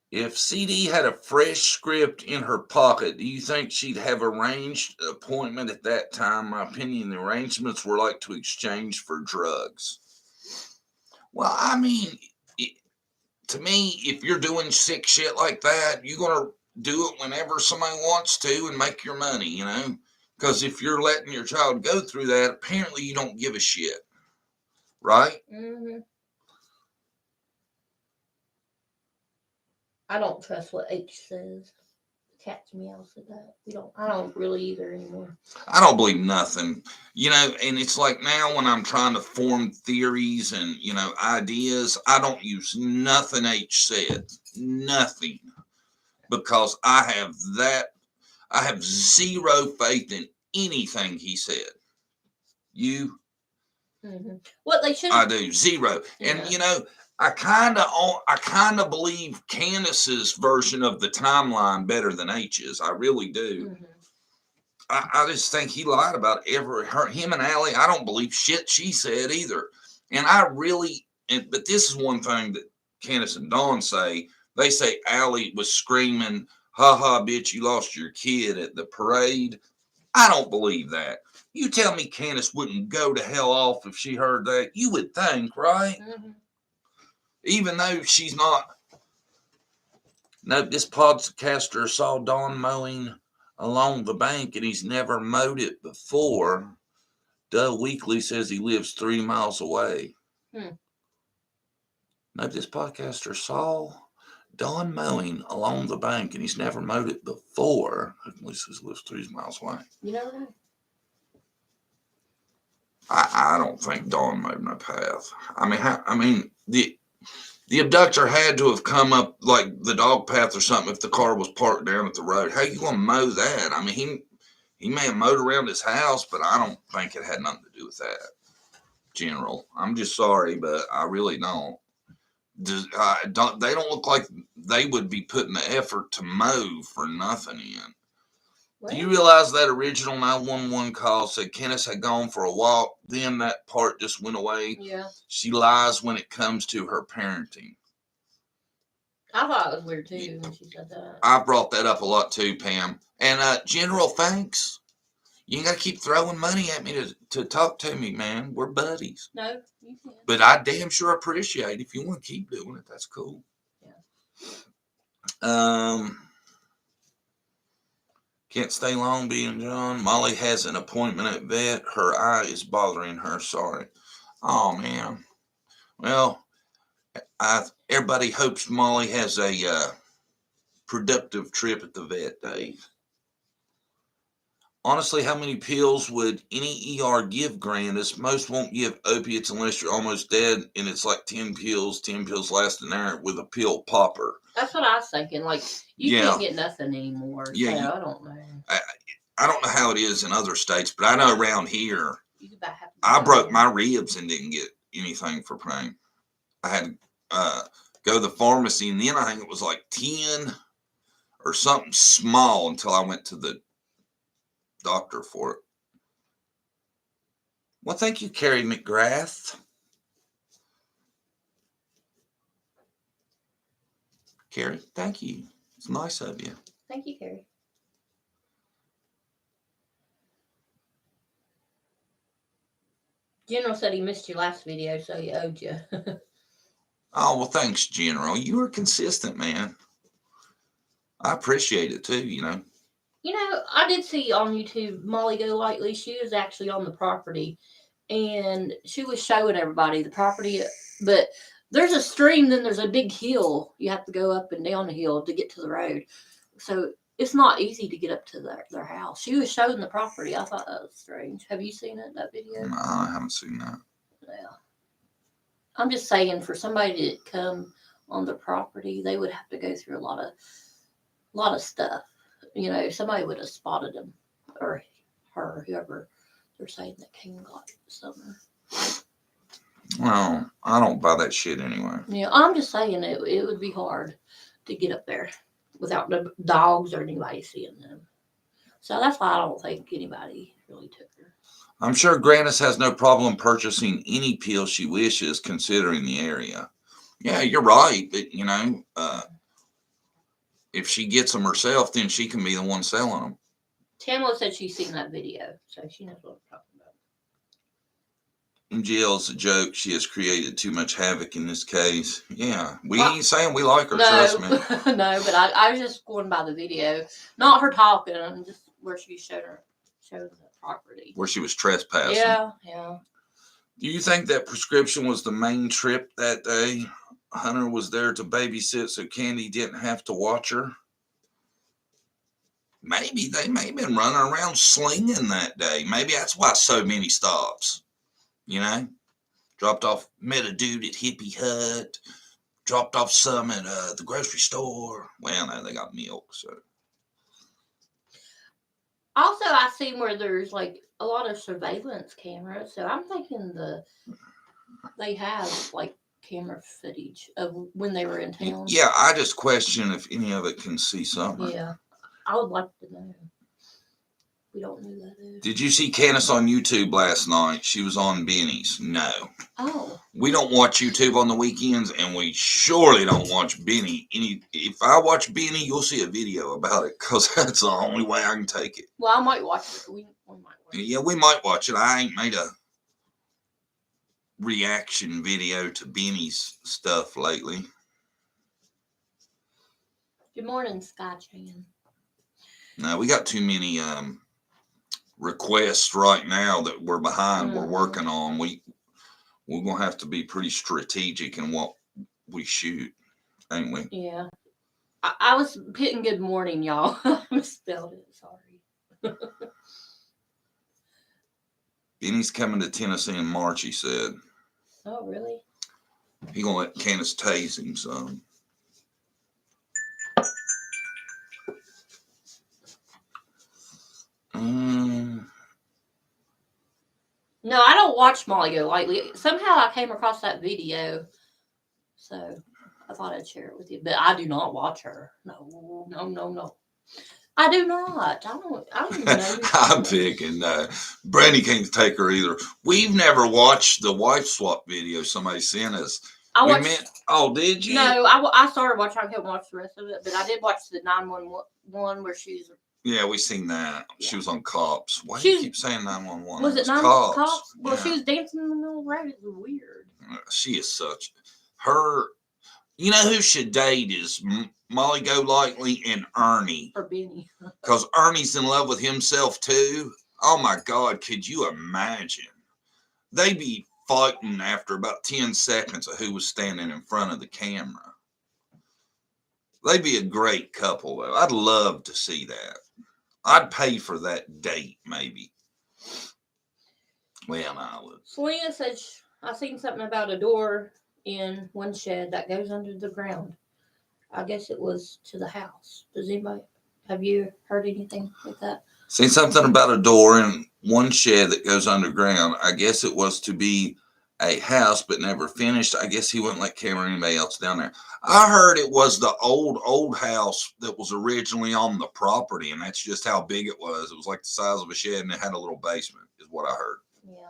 If CD had a fresh script in her pocket, do you think she'd have arranged an appointment at that time? My opinion, the arrangements were like to exchange for drugs. Well, I mean, to me, if you're doing sick shit like that, you're going to do it whenever somebody wants to and make your money, you know? Because if you're letting your child go through that, apparently you don't give a shit. Right? Mm-hmm. I don't trust what H says. Cat's meow said that. I don't really either anymore. I don't believe nothing. You know, and it's like now when I'm trying to form theories and, you know, ideas, I don't use nothing H said. Nothing. Because I have zero faith in anything he said. You? What they should. I do 0. Yeah. And you know, I kind of believe Candace's version of the timeline better than H's. I really do. I just think he lied about him and Allie. I don't believe shit she said either. And but this is one thing that Candace and Dawn say. They say Allie was screaming, "Ha ha, bitch, you lost your kid" at the parade. I don't believe that. You tell me Candace wouldn't go to hell off if she heard that. You would think, right? Even though she's not. Nope, this podcaster saw Dawn mowing along the bank and he's never mowed it before. Doug Weekly says he lives 3 miles away. Nope, this podcaster saw Dawn mowing along the bank and he's never mowed it before. At least he lives 3 miles away. You never know. I don't think Dawn mowed no path. I mean, the abductor had to have come up like the dog path or something if the car was parked down at the road. How you gonna mow that? I mean, he may have mowed around his house, but I don't think it had nothing to do with that. General, I'm just sorry, but I really don't. They don't look like they would be putting the effort to mow for nothing in. What? Do you realize that original 911 call said Candace had gone for a walk? Then that part just went away. Yeah. She lies when it comes to her parenting. I thought it was weird too when she said that. I brought that up a lot too, Pam. And General, thanks. You ain't got to keep throwing money at me to talk to me, man. We're buddies. No, you can. But I damn sure appreciate it. If you want to keep doing it, that's cool. Yeah. Can't stay long being John. Molly has an appointment at vet. Her eye is bothering her. Sorry. Oh, man. Well, everybody hopes Molly has a productive trip at the vet, Dave. Honestly, how many pills would any ER give Grandis? Most won't give opiates unless you're almost dead, and it's like 10 pills. 10 pills last an hour with a pill popper. That's what I was thinking. Like, you can't get nothing anymore. Yeah, so I don't know. I don't know how it is in other states, but I know around here, I broke my ribs and didn't get anything for pain. I had to go to the pharmacy, and then I think it was like 10 or something small until I went to the doctor for it. Well, thank you, Carrie McGrath. Carrie, thank you. It's nice of you. Thank you, Carrie. General said he missed your last video, so he owed you. Oh, well, thanks, General. You were consistent, man. I appreciate it, too, you know. You know, I did see on YouTube, Molly Go Lightly, she was actually on the property, and she was showing everybody the property, but there's a stream, then there's a big hill. You have to go up and down the hill to get to the road. So it's not easy to get up to their house. She was showing the property. I thought that was strange. Have you seen it, that video? No, I haven't seen that. Yeah. I'm just saying, for somebody to come on the property, they would have to go through a lot of stuff. You know, somebody would have spotted him, or her, whoever they're saying that came and got something. Well, I don't buy that shit anyway. Yeah, I'm just saying it would be hard to get up there without the dogs or anybody seeing them. So that's why I don't think anybody really took her. I'm sure Grandis has no problem purchasing any pill she wishes, considering the area. Yeah, you're right. But, you know, if she gets them herself, then she can be the one selling them. Tamla said she's seen that video, so she knows what I'm talking about. MGL is a joke. She has created too much havoc in this case. Yeah, we ain't saying we like her, trust me. No, but I was just going by the video. Not her talking, just where she showed the property. Where she was trespassing. Yeah. Do you think that prescription was the main trip that day? Hunter was there to babysit so Candy didn't have to watch her? Maybe they may have been running around slinging that day. Maybe that's why so many stops. You know? Dropped off, met a dude at Hippie Hut. Dropped off some at the grocery store. Well, no, they got milk, so. Also, I seen where there's like a lot of surveillance cameras, so I'm thinking they have like camera footage of when they were in town. Yeah, I just question if any of it can see something. Yeah, I would like to know. We don't know that. Did you see Candace on YouTube last night? She was on Benny's. No. Oh. We don't watch YouTube on the weekends, and we surely don't watch Benny. If I watch Benny, you'll see a video about it, because that's the only way I can take it. Well, I might watch it. We might watch it. Yeah, we might watch it. I ain't made a reaction video to Benny's stuff lately. Good morning, Sky Chan. No, we got too many requests right now that we're behind. We're working on. We're gonna have to be pretty strategic in what we shoot, ain't we? Yeah. I was hitting good morning, y'all. I misspelled it. Sorry. Benny's coming to Tennessee in March, he said. Oh, really? He gonna let Candace tase him some. No, I don't watch Molly Go Lightly. Somehow I came across that video, so I thought I'd share it with you. But I do not watch her. No. I do not. I don't even know. I'm picking. Brandy can't take her either. We've never watched the wife swap video somebody sent us. Oh, did you? No, I started watching. I couldn't watch the rest of it, but I did watch the 911 where she's. Yeah, we seen that. Yeah. She was on Cops. Why do you keep saying 911? Was it 911 Cops? Well, yeah. She was dancing in the middle of the road. It was weird. She is such. You know who should date is Molly Go Lightly and Ernie. Or Benny. Because Ernie's in love with himself too. Oh my God, could you imagine? They be fighting after about 10 seconds of who was standing in front of the camera. They'd be a great couple though. I'd love to see that. I'd pay for that date, maybe. Well, no, I would. Selena said, I seen something about a door in one shed that goes under the ground. I guess it was to the house. Have you heard anything like that? Seen something about a door in one shed that goes underground. I guess it was to be a house, but never finished. I guess he wouldn't let Cameron or anybody else down there. I heard it was the old house that was originally on the property, and that's just how big it was. It was like the size of a shed, and it had a little basement, is what I heard. Yeah.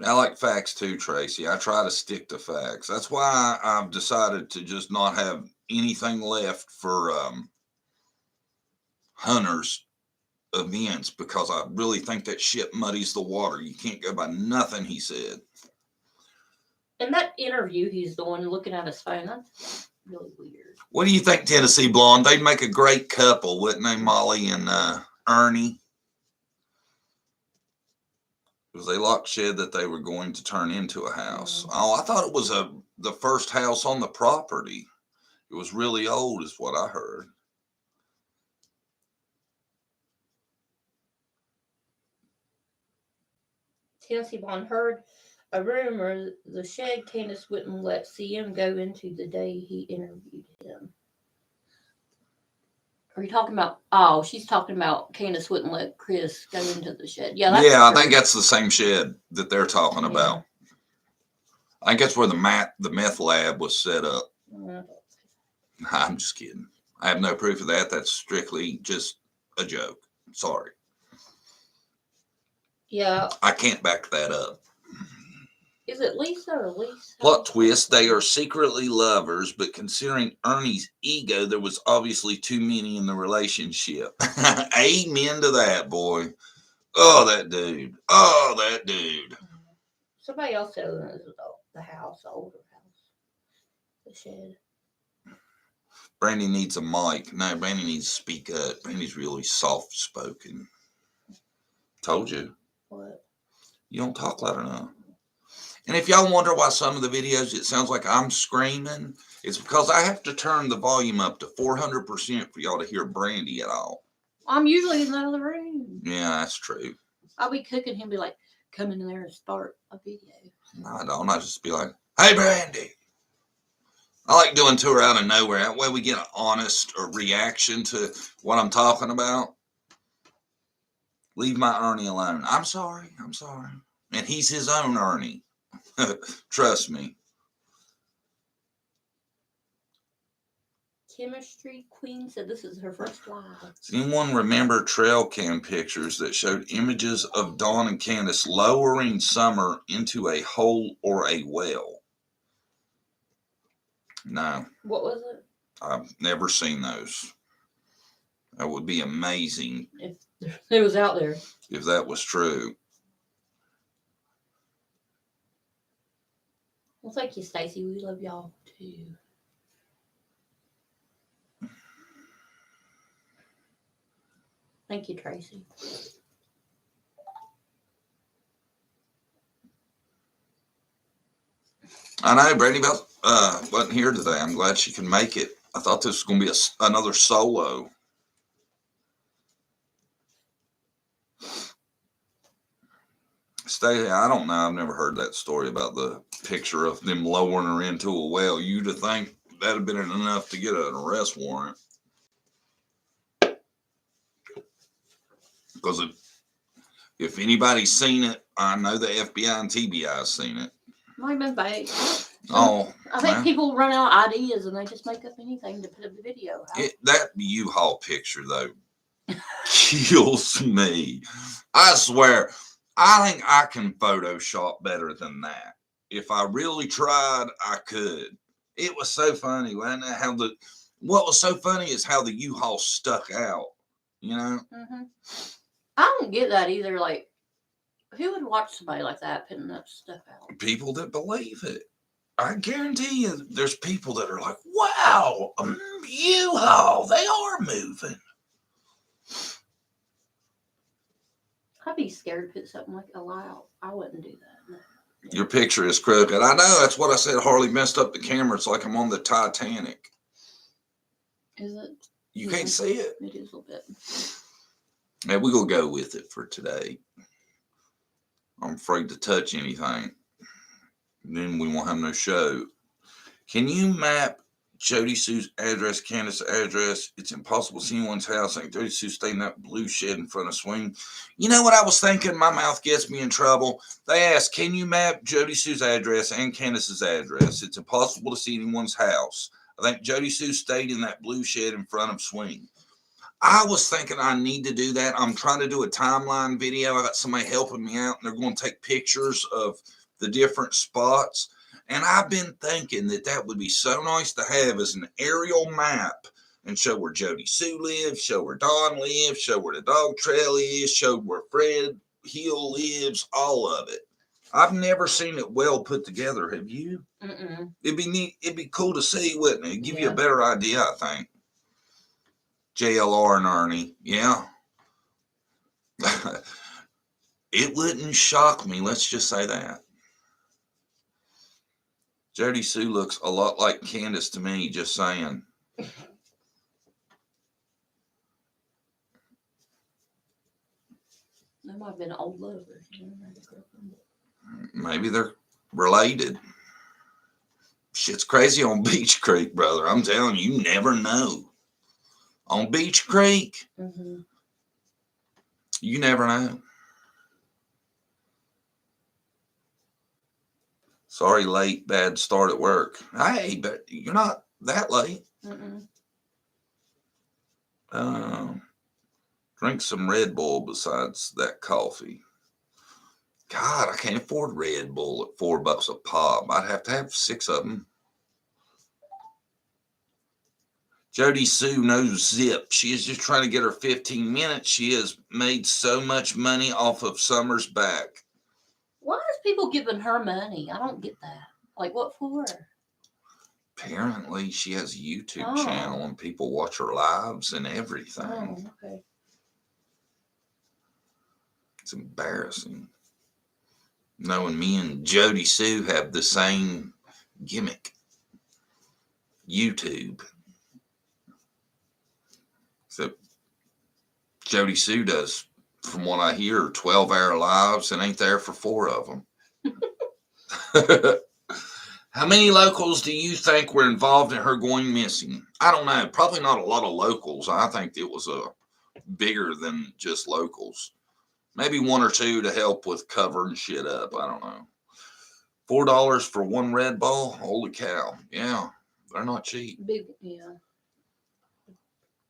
I like facts too, Tracy. I try to stick to facts. That's why I've decided to just not have anything left for Hunter's events, because I really think that shit muddies the water. You can't go by nothing he said. And that interview he's doing, looking at his phone, that's really weird. What do you think, Tennessee Blonde? They'd make a great couple, wouldn't they, Molly and Ernie? Because they locked shed that they were going to turn into a house. Oh, I thought it was the first house on the property. It was really old, is what I heard. Tennessee Blonde heard a rumor the shed Candace wouldn't let CM go into the day he interviewed him. Are you talking about? Oh, she's talking about Candace wouldn't let Chris go into the shed. Yeah, that's I true. think that's the same shed that they're talking about. I think that's where the meth lab was set up. I'm just kidding. I have no proof of that. That's strictly just a joke. Sorry. Yeah. I can't back that up. Is it Lisa or Lisa? Plot twist, they are secretly lovers, but considering Ernie's ego, there was obviously too many in the relationship. Amen to that, boy. Oh, that dude. Somebody else said it was the house, the older house. The shed. Brandy needs a mic. No, Brandy needs to speak up. Brandy's really soft-spoken. Told you. What? You don't talk loud enough. And if y'all wonder why some of the videos it sounds like I'm screaming, it's because I have to turn the volume up to 400% for y'all to hear Brandy at all. I'm usually in the other room. Yeah, that's true. I'll be cooking. He'll be like, come in there and start a video. No, I don't. I just be like, hey, Brandy. I like doing tour out of nowhere. That way we get an honest reaction to what I'm talking about. Leave my Ernie alone. I'm sorry. I'm sorry. And he's his own Ernie. Trust me. Chemistry Queen said this is her first live. Does anyone remember trail cam pictures that showed images of Dawn and Candace lowering Summer into a hole or a well? No. What was it? I've never seen those. That would be amazing. If it was out there. If that was true. Well, thank you, Stacy. We love y'all too. Thank you, Tracy. I know Brady Bell wasn't here today. I'm glad she can make it. I thought this was going to be another solo. I don't know. I've never heard that story about the picture of them lowering her into a well. You'd have think that'd have been enough to get an arrest warrant. Because if anybody's seen it, I know the FBI and TBI has seen it. Might have been fake. Oh, I think people run out of ideas and they just make up anything to put up the video. That U-Haul picture, though, kills me. I swear, I think I can Photoshop better than that. If I really tried, I could. It was so funny, wasn't it? What was so funny is how the U-Haul stuck out, you know? Mm-hmm. I don't get that either. Like, who would watch somebody like that putting that stuff out? People that believe it. I guarantee you there's people that are like, wow, U-Haul, they are moving. I'd be scared to put something like a lie out. I wouldn't do that. No. Your picture is crooked. I know. That's what I said. Harley messed up the camera. It's like I'm on the Titanic. Is it? You can't see it. It is a little bit. Yeah, we're going to go with it for today. I'm afraid to touch anything. Then we won't have no show. Can you map Jody Sue's address, Candace's address? It's impossible to see anyone's house. I think Jody Sue stayed in that blue shed in front of Swing. You know what I was thinking? My mouth gets me in trouble. They asked, can you map Jody Sue's address and Candace's address? It's impossible to see anyone's house. I think Jody Sue stayed in that blue shed in front of Swing. I was thinking I need to do that. I'm trying to do a timeline video. I got somebody helping me out, and they're going to take pictures of the different spots. And I've been thinking that would be so nice to have as an aerial map and show where Jody Sue lives, show where Dawn lives, show where the dog trail is, show where Fred Hill lives, all of it. I've never seen it well put together. Have you? Mm-mm. It'd be neat. It'd be cool to see, wouldn't it? It'd give you a better idea, I think. JLR and Ernie, yeah. It wouldn't shock me. Let's just say that. Jody Sue looks a lot like Candace to me, just saying. They might have been old lovers. Maybe they're related. Shit's crazy on Beach Creek, brother. I'm telling you, you never know. On Beach Creek, you never know. Sorry, late, bad start at work. Hey, but you're not that late. Drink some Red Bull besides that coffee. God, I can't afford Red Bull at $4 a pop. I'd have to have 6 of them. Jody Sue knows zip. She is just trying to get her 15 minutes. She has made so much money off of Summer's back. Why is people giving her money? I don't get that. Like, what for? Apparently, she has a YouTube channel and people watch her lives and everything. Oh, okay. It's embarrassing. Knowing me and Jody Sue have the same gimmick. YouTube. So Jody Sue does, from what I hear, 12-hour lives and ain't there for 4 of them. How many locals do you think were involved in her going missing? I don't know. Probably not a lot of locals. I think it was bigger than just locals. Maybe one or two to help with covering shit up. I don't know. $4 for one Red Bull? Holy cow. Yeah, they're not cheap. Big, yeah.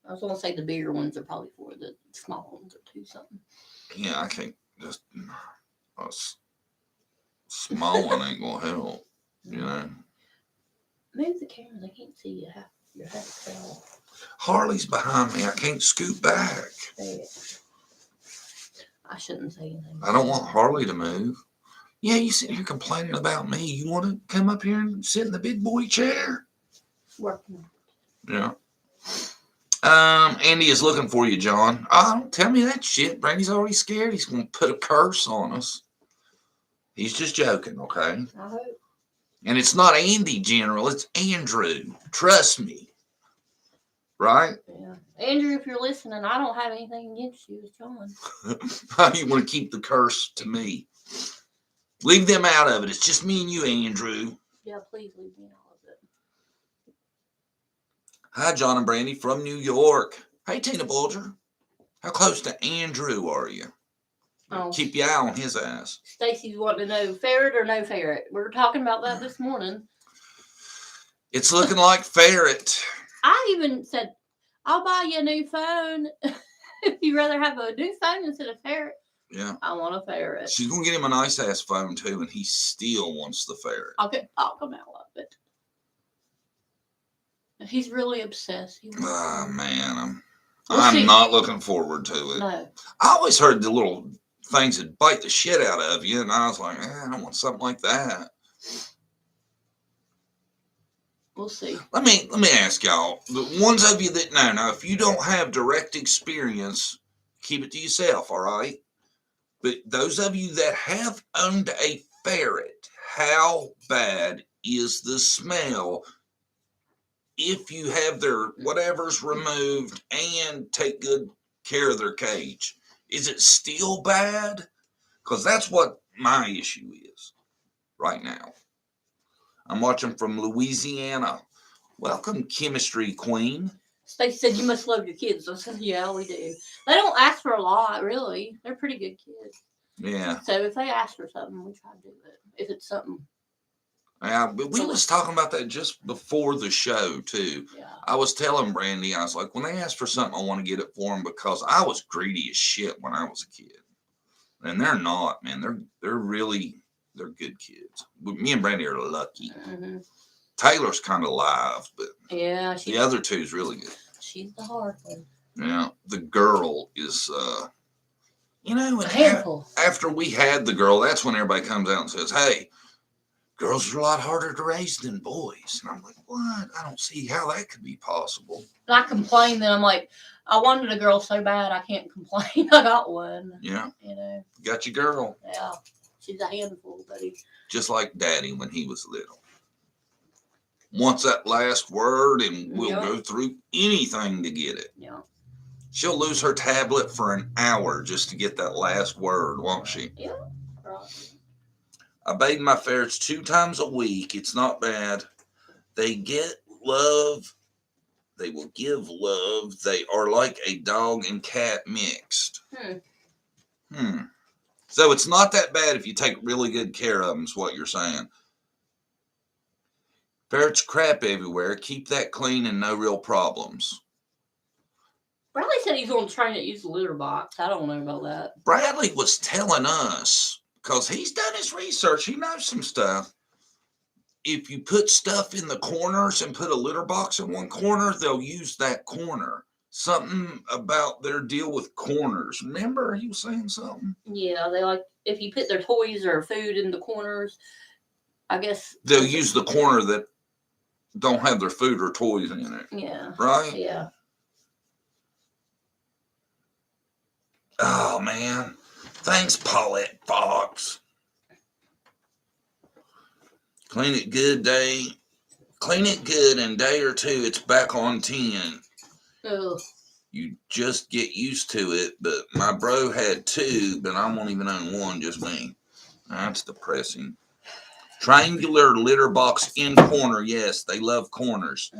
I was going to say the bigger ones are probably for the small ones are 2 something. Yeah, I can't just. A small one ain't going to help. You know? Move the camera. They can't see you. Your head. Harley's behind me. I can't scoot back. I shouldn't say anything. I don't want Harley to move. Yeah, you sit here complaining about me. You want to come up here and sit in the big boy chair? Working. Yeah. Andy is looking for you, John. Oh, don't tell me that shit. Brandy's already scared. He's going to put a curse on us. He's just joking, okay? I hope. And it's not Andy, General. It's Andrew. Trust me. Right? Yeah. Andrew, if you're listening, I don't have anything against you. It's John. You want to keep the curse to me. Leave them out of it. It's just me and you, Andrew. Yeah, please leave me out of it. Hi, John and Brandy from New York. Hey, Tina Bulger. How close to Andrew are you? Oh. Keep your eye on his ass. Stacy's wanting to know ferret or no ferret. We were talking about that this morning. It's looking like ferret. I even said, I'll buy you a new phone if you'd rather have a new phone instead of ferret. Yeah. I want a ferret. She's going to get him a nice ass phone too, and he still wants the ferret. I'll come out of it. He's really obsessed. Man, I'm not looking forward to it. No. I always heard the little things that bite the shit out of you, and I was like, I don't want something like that. We'll see. Let me ask y'all, the ones of you that know, now if you don't have direct experience, keep it to yourself, all right? But those of you that have owned a ferret, how bad is the smell if you have their whatever's removed and take good care of their cage? Is it still bad? Because that's what my issue is right now. I'm watching from Louisiana. Welcome, Chemistry Queen. Stacey said, you must love your kids. I said, yeah, we do. They don't ask for a lot, really. They're pretty good kids. Yeah. So if they ask for something, we try to do it. If it's something. Yeah, but we was talking about that just before the show, too. Yeah. I was telling Brandy, I was like, when they ask for something, I want to get it for them because I was greedy as shit when I was a kid. And they're not, man. They're good kids. Me and Brandy are lucky. Mm-hmm. Taylor's kind of live, but yeah, the other two's really good. She's the hard one. Yeah, the girl is, a handful. After we had the girl, that's when everybody comes out and says, hey, girls are a lot harder to raise than boys. And I'm like, what? I don't see how that could be possible. And I complain that I'm like, I wanted a girl so bad I can't complain. I got one. Yeah. You know. Got your girl. Yeah. She's a handful, buddy. Just like Daddy when he was little. Wants that last word and we'll go through anything to get it. Yeah. She'll lose her tablet for an hour just to get that last word, won't she? Yeah. Right. I bathe my ferrets 2 times a week. It's not bad. They get love. They will give love. They are like a dog and cat mixed. So it's not that bad if you take really good care of them, is what you're saying. Ferrets crap everywhere. Keep that clean and no real problems. Bradley said he's going to train to use the litter box. I don't know about that. Bradley was telling us, because he's done his research, he knows some stuff. If you put stuff in the corners and put a litter box in one corner, they'll use that corner. Something about their deal with corners. Remember he was saying something? Yeah, they like, if you put their toys or food in the corners, I guess. They'll use the corner that don't have their food or toys in it. Yeah. Right? Yeah. Oh, man. Thanks, Paulette Fox. Clean it good, in a day or two, it's back on 10. Ugh. You just get used to it, but my bro had 2, but I won't even own 1, just me. That's depressing. Triangular litter box in corner. Yes, they love corners.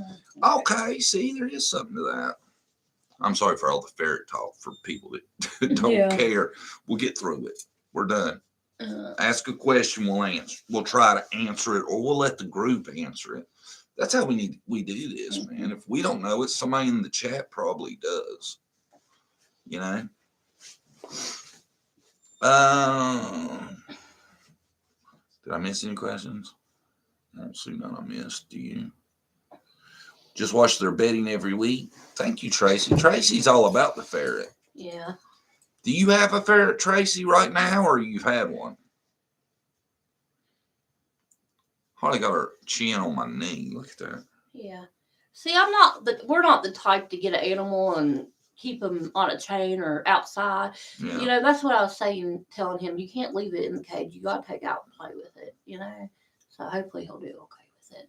Okay, see, there is something to that. I'm sorry for all the ferret talk for people that don't care. We'll get through it. We're done. Ask a question, we'll answer. We'll try to answer it, or we'll let the group answer it. That's how we do this, man. If we don't know it, somebody in the chat probably does. You know. Did I miss any questions? I don't see none I missed. Do you? Just watch their bedding every week. Thank you, Tracy. Tracy's all about the ferret. Yeah. Do you have a ferret, Tracy, right now, or you've had one? Hardly got her chin on my knee. Look at that. Yeah. See, we're not the type to get an animal and keep them on a chain or outside. Yeah. You know, that's what I was telling him. You can't leave it in the cage. You got to take it out and play with it, you know. So hopefully he'll do okay with it.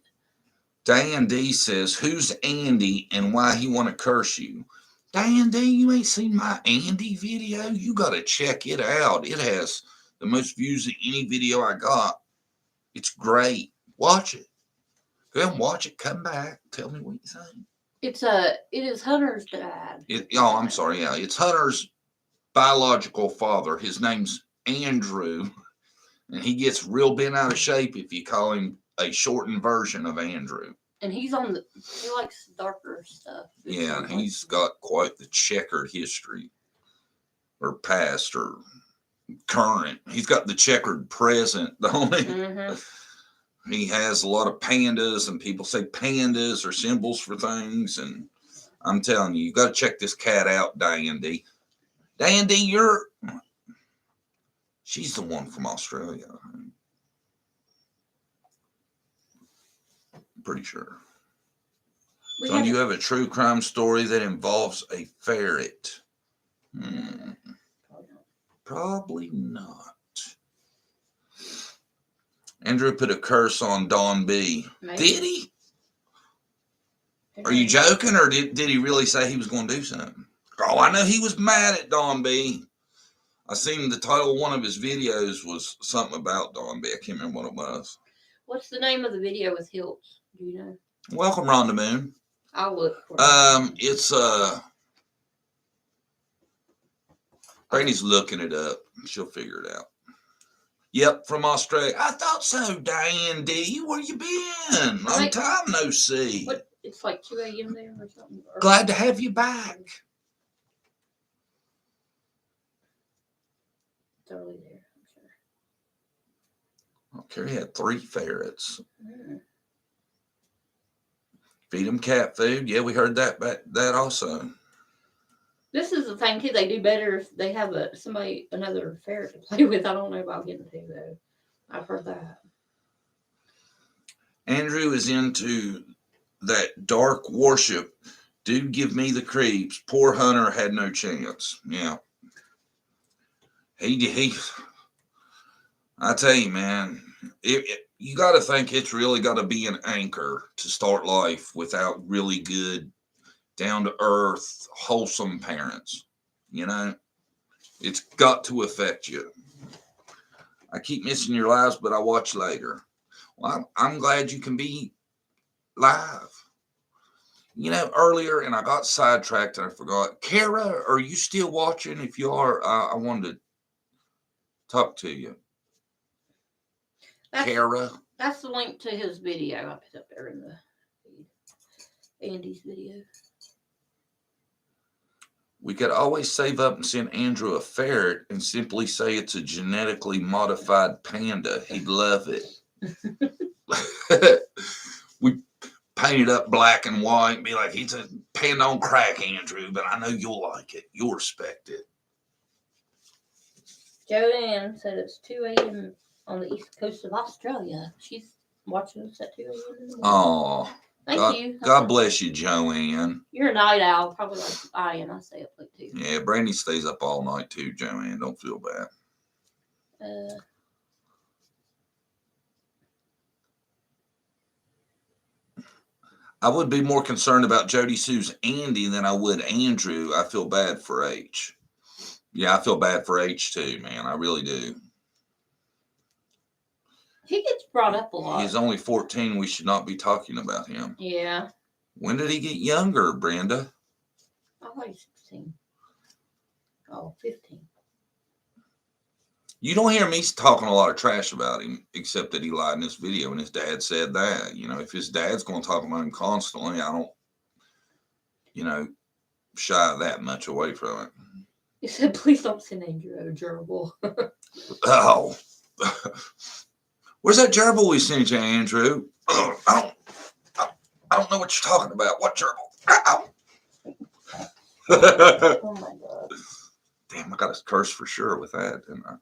Dan D says, who's Andy and why he want to curse you? Dan D, you ain't seen my Andy video? You got to check it out. It has the most views of any video I got. It's great. Watch it. Go ahead and watch it. Come back. Tell me what you think. It is Hunter's dad. I'm sorry. Yeah, it's Hunter's biological father. His name's Andrew, and he gets real bent out of shape if you call him a shortened version of Andrew. And he likes darker stuff. Yeah, he's got quite the checkered history, or past, or current. He's got the checkered present, don't he? Mm-hmm. He has a lot of pandas, and people say pandas are symbols for things. And I'm telling you, you got to check this cat out, Dandy. Dandy, she's the one from Australia. I'm pretty sure. So you have a true crime story that involves a ferret? Probably not. Andrew put a curse on Don B. Maybe. Did he? Are you joking, or did he really say he was going to do something? Oh, I know he was mad at Don B. I seen the title of one of his videos was something about Don B. I can't remember what it was. What's the name of the video with Hilts? Do you know? Welcome, Rhonda Moon. I'll look for it. It's Brady's looking it up. She'll figure it out. Yep, from Australia. I thought so, Diane D. Where you been? Long time no see. What? It's like 2 a.m. there or something. Glad to have you back. It's early there, I'm sure. Oh, Carrie had 3 ferrets. Feed them cat food. Yeah, we heard that also. This is the thing too. They do better if they have another ferret to play with. I don't know about getting 2 though. I've heard that. Andrew is into that dark worship. Dude, give me the creeps. Poor Hunter had no chance. Yeah. He I tell you, man, you got to think it's really got to be an anchor to start life without really good, down-to-earth, wholesome parents. You know, it's got to affect you. I keep missing your lives, but I watch later. Well, I'm glad you can be live. You know, earlier, and I got sidetracked and I forgot. Kara, are you still watching? If you are, I wanted to talk to you. Kara. That's the link to his video. I put up there in the Andy's video. We could always save up and send Andrew a ferret and simply say it's a genetically modified panda. He'd love it. We paint it up black and white and be like, he's a panda on crack, Andrew, but I know you'll like it. You'll respect it. Joanne said it's 2 a.m. on the east coast of Australia. She's watching us at 2 a.m. in the morning. Oh, Thank you. God bless you, Joanne. You're a night owl, probably like I am. I stay up late too. Yeah, Brandy stays up all night too, Joanne. Don't feel bad. I would be more concerned about Jody Sue's Andy than I would Andrew. I feel bad for H. Yeah, I feel bad for H too, man. I really do. He gets brought up a lot. He's only 14. We should not be talking about him. Yeah. When did he get younger, Brenda? I thought he's 16. Oh, 15. You don't hear me talking a lot of trash about him, except that he lied in this video and his dad said that. You know, if his dad's going to talk about him constantly, I don't, shy that much away from it. He said, please don't send Andrew a gerbil. Oh. Where's that gerbil we sent you, Andrew? I don't know what you're talking about. What gerbil? Oh my God. Damn, I got a curse for sure with that, didn't I?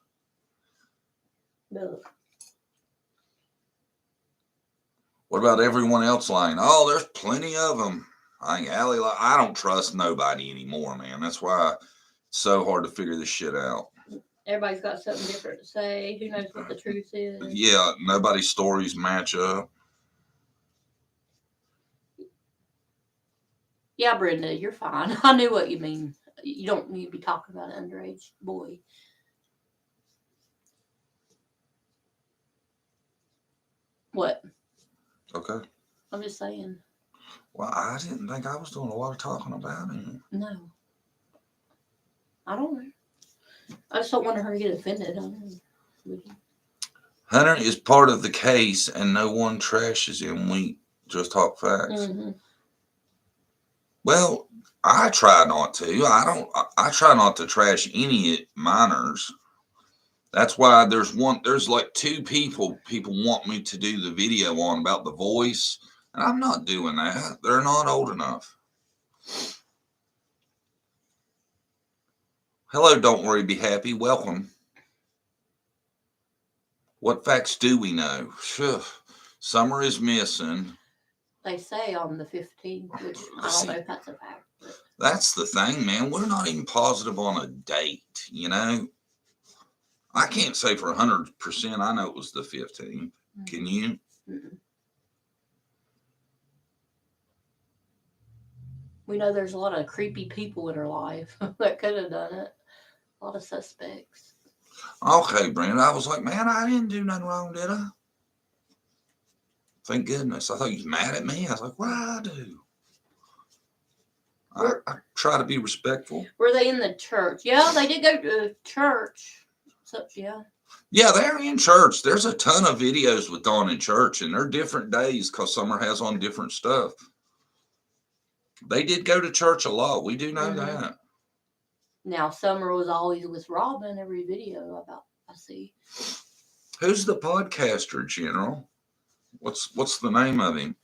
No. What about everyone else lying? Oh, there's plenty of them. I think Allie, I don't trust nobody anymore, man. That's why it's so hard to figure this shit out. Everybody's got something different to say. Who knows what the truth is? Yeah, nobody's stories match up. Yeah, Brenda, you're fine. I knew what you mean. You don't need to be talking about an underage boy. What? Okay. I'm just saying. Well, I didn't think I was doing a lot of talking about him. No. I don't know. I just don't want her to get offended. Hunter is part of the case and no one trashes him. We just talk facts. Mm-hmm. Well, I try not to. I try not to trash any minors. That's why there's like two people want me to do the video on about the voice. And I'm not doing that. They're not old enough. Hello, don't worry, be happy. Welcome. What facts do we know? Phew. Summer is missing. They say on the 15th, which I don't know if that's a fact. But. That's the thing, man. We're not even positive on a date, I can't say for 100% I know it was the 15th. Mm-hmm. Can you? Mm-hmm. We know there's a lot of creepy people in her life that could have done it. A lot of suspects. Okay, Brenda. I was like, man, I didn't do nothing wrong, did I? Thank goodness. I thought you was mad at me. I was like, what did I do? I try to be respectful. Were they in the church? Yeah, they did go to church. So, yeah. Yeah, they're in church. There's a ton of videos with Dawn in church, and they're different days because Summer has on different stuff. They did go to church a lot. We do know that. Now, Summer was always with Robin every video I see. Who's the podcaster, General? What's the name of him?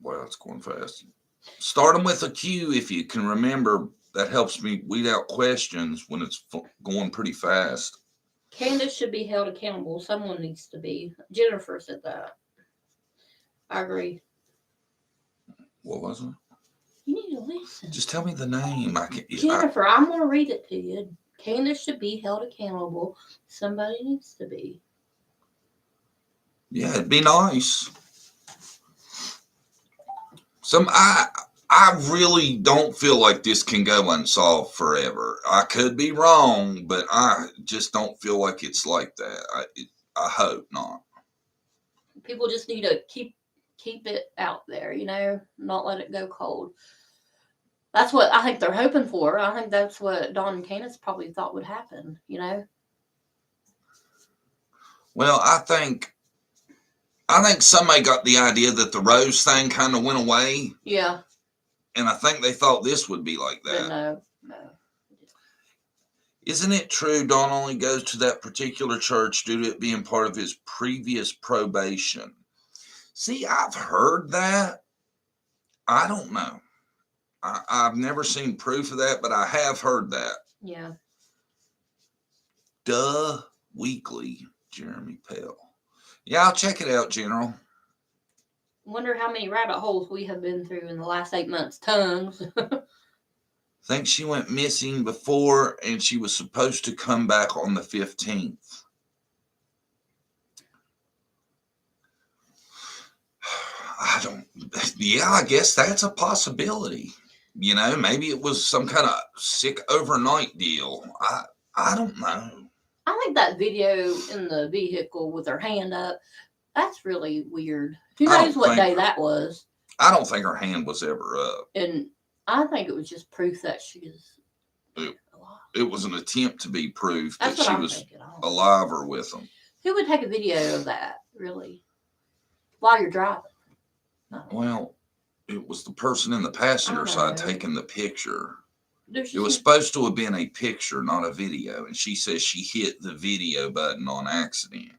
Wow, it's going fast. Start them with a Q if you can remember. That helps me weed out questions when it's going pretty fast. Candace should be held accountable. Someone needs to be. Jennifer said that. I agree. What was it? You need to listen. Just tell me the name. Jennifer, I'm going to read it to you. Candace should be held accountable. Somebody needs to be. Yeah, it'd be nice. I really don't feel like this can go unsolved forever. I could be wrong, but I just don't feel like it's like that. I hope not. People just need to keep it out there, not let it go cold. That's what I think they're hoping for. I think that's what Dawn and Candace probably thought would happen, Well, I think somebody got the idea that the Rose thing kind of went away. Yeah. And I think they thought this would be like that. No. Isn't it true Don only goes to that particular church due to it being part of his previous probation? See, I've heard that. I don't know. I've never seen proof of that, but I have heard that. Yeah. Duh Weekly, Jeremy Pell. Yeah, I'll check it out, General. Wonder how many rabbit holes we have been through in the last 8 months. Tons. Think she went missing before and she was supposed to come back on the 15th. I guess that's a possibility. You know, maybe it was some kind of sick overnight deal. I don't know. I think that video in the vehicle with her hand up, that's really weird. Who I don't knows what think- day that was? I don't think her hand was ever up. And I think it was just proof that she is alive. It was an attempt to be proof That's that what she I'm was thinking. alive or with them. Who would take a video of that, really, while you're driving? No. Well, it was the person in the passenger side know. taking the picture. There's It was supposed to have been a picture, not a video. And she says she hit the video button on accident.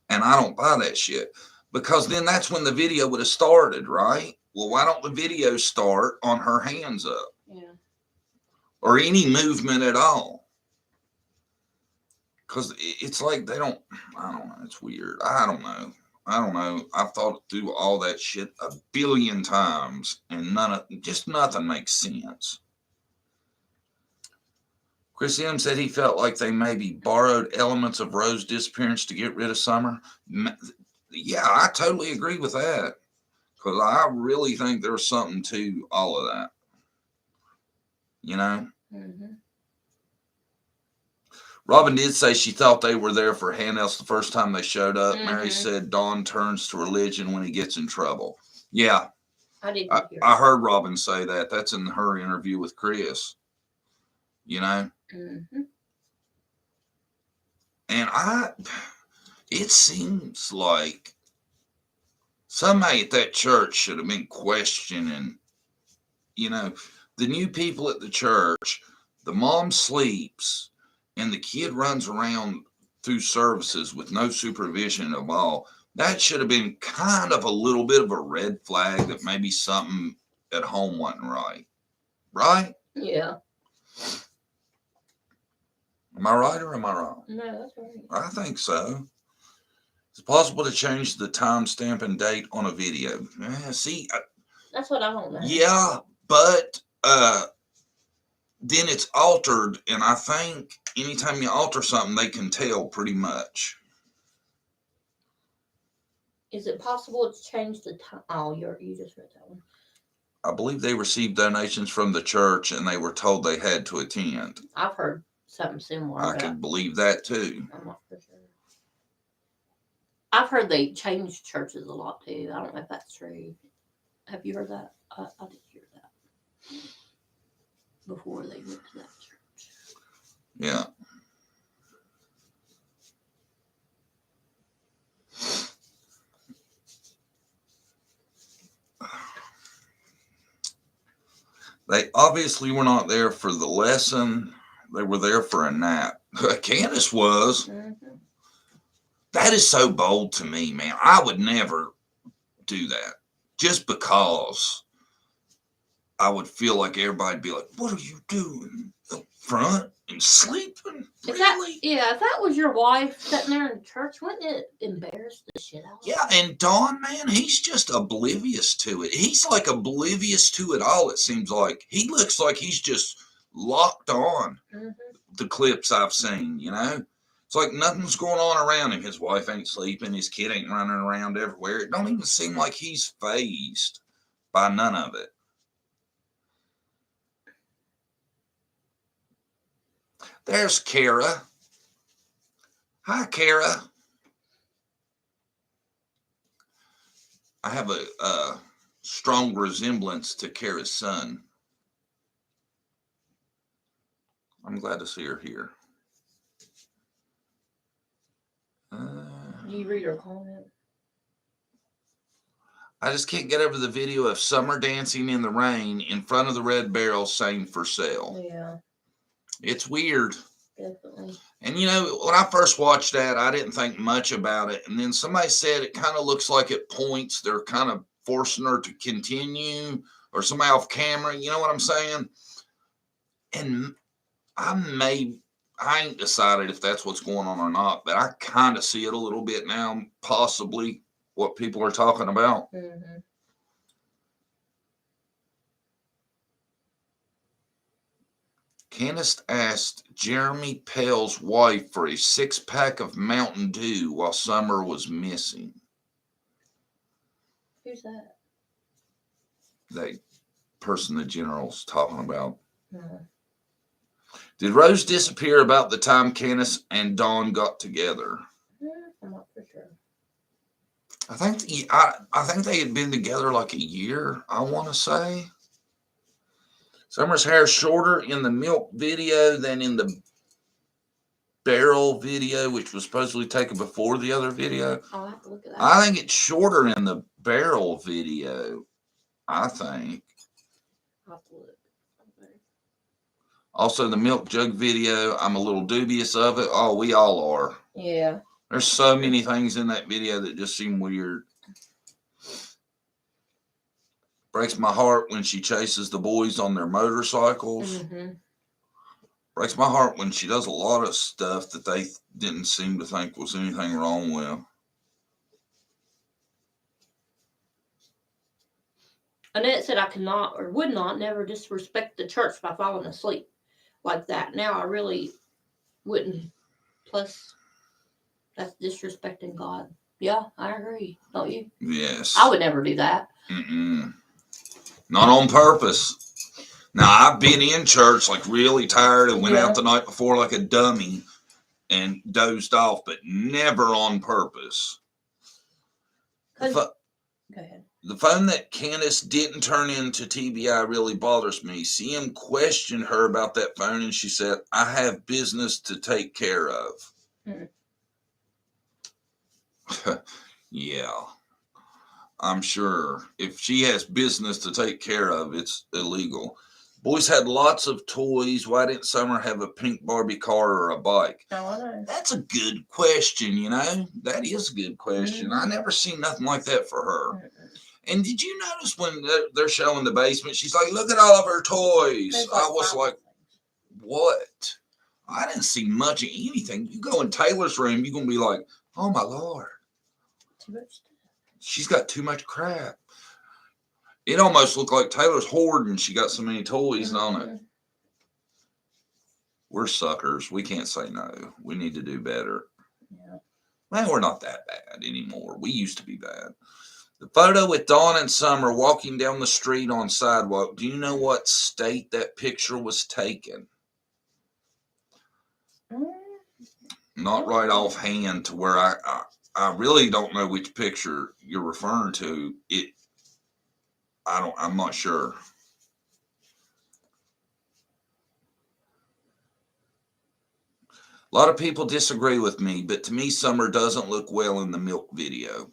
And I don't buy that shit. Because then that's when the video would have started, right? Well, why don't the video start on her hands up? Yeah. Or any movement at all? Because it's like they don't, I don't know. It's weird. I don't know. I've thought through all that shit a billion times and nothing makes sense. Chris M said he felt like they maybe borrowed elements of Rose's disappearance to get rid of Summer. Yeah, I totally agree with that. Because I really think there's something to all of that. You know? Mm-hmm. Robin did say she thought they were there for handouts the first time they showed up. Mm-hmm. Mary said Don turns to religion when he gets in trouble. Yeah, I didn't hear I heard Robin say that. That's in her interview with Chris. You know? Mm-hmm. And it seems like somebody at that church should have been questioning, you know, the new people at the church. The mom sleeps and the kid runs around through services with no supervision at all. That should have been kind of a little bit of a red flag that maybe something at home wasn't right. Right? Yeah. Am I right or am I wrong? No, that's right. I think so. It's possible to change the timestamp and date on a video. See, That's what I don't know. yeah, but then it's altered, and I think anytime you alter something, they can tell pretty much. Is it possible to change the time? Oh, you just read that one. I believe they received donations from the church, and they were told they had to attend. I've heard something similar. I could believe that too. I'm not for sure. I've heard they change churches a lot too. I don't know if that's true. Have you heard that? I did hear that before they went to that church. Yeah. They obviously were not there for the lesson. They were there for a nap. Candace was. Mm-hmm. That is so bold to me, man. I would never do that. Just because I would feel like everybody'd be like, what are you doing up front and sleeping? Really? If that was your wife sitting there in church, wouldn't it embarrass the shit out of you? Yeah, and Don, man, he's just oblivious to it. He's like oblivious to it all, it seems like. He looks like he's just locked on. Mm-hmm. The clips I've seen, you know? It's like nothing's going on around him. His wife ain't sleeping. His kid ain't running around everywhere. It don't even seem like he's fazed by none of it. There's Kara. Hi, Kara. I have a strong resemblance to Kara's son. I'm glad to see her here. Do you read her comment? I just can't get over the video of Summer dancing in the rain in front of the Red Barrel saying for sale. Yeah, It's weird. definitely. And, you know, when I first watched that, I didn't think much about it. And then somebody said it kind of looks like at points they're kind of forcing her to continue, or somebody off camera. You know what I'm saying? And I ain't decided if that's what's going on or not, but I kind of see it a little bit now, possibly what people are talking about. Mm-hmm. Candace asked Jeremy Pell's wife for a 6-pack of Mountain Dew while Summer was missing. Who's that? They person the general's talking about. Mhm. Did Rose disappear about the time Candace and Dawn got together? I'm not for sure. I think they had been together like a year, I want to say. Summer's hair shorter in the milk video than in the barrel video, which was supposedly taken before the other video. I'll have to look at that. I think it's shorter in the barrel video. I think. I'll have to look. Okay. Also, the milk jug video, I'm a little dubious of it. Oh, we all are. Yeah. There's so many things in that video that just seem weird. Breaks my heart when she chases the boys on their motorcycles. Mm-hmm. Breaks my heart when she does a lot of stuff that they didn't seem to think was anything wrong with. Annette said I could not or would not never disrespect the church by falling asleep like that. Now I really wouldn't. Plus, that's disrespecting God. Yeah, I agree. Don't you? Yes. I would never do that. Mm-mm. Not on purpose. Now, I've been in church like really tired and went out the night before like a dummy and dozed off, but never on purpose. Go ahead. The phone that Candace didn't turn into TBI really bothers me. CM questioned her about that phone and she said, I have business to take care of. Yeah. I'm sure if she has business to take care of, it's illegal. Boys had lots of toys. Why didn't Summer have a pink Barbie car or a bike? Oh, I know. That's a good question, you know. That is a good question. Mm-hmm. I never seen nothing like that for her. Mm-mm. And did you notice when they're showing the basement, she's like, look at all of her toys. I was like, what? I didn't see much of anything. You go in Taylor's room, you're going to be like, oh, my Lord. Too much stuff. She's got too much crap. It almost looked like Taylor's hoarding. She got so many toys on it. We're suckers. We can't say no. We need to do better. Yeah. Man, we're not that bad anymore. We used to be bad. The photo with Dawn and Summer walking down the street on sidewalk. Do you know what state that picture was taken? Not right offhand to where I really don't know which picture you're referring to. I'm not sure. A lot of people disagree with me, but to me, Summer doesn't look well in the milk video.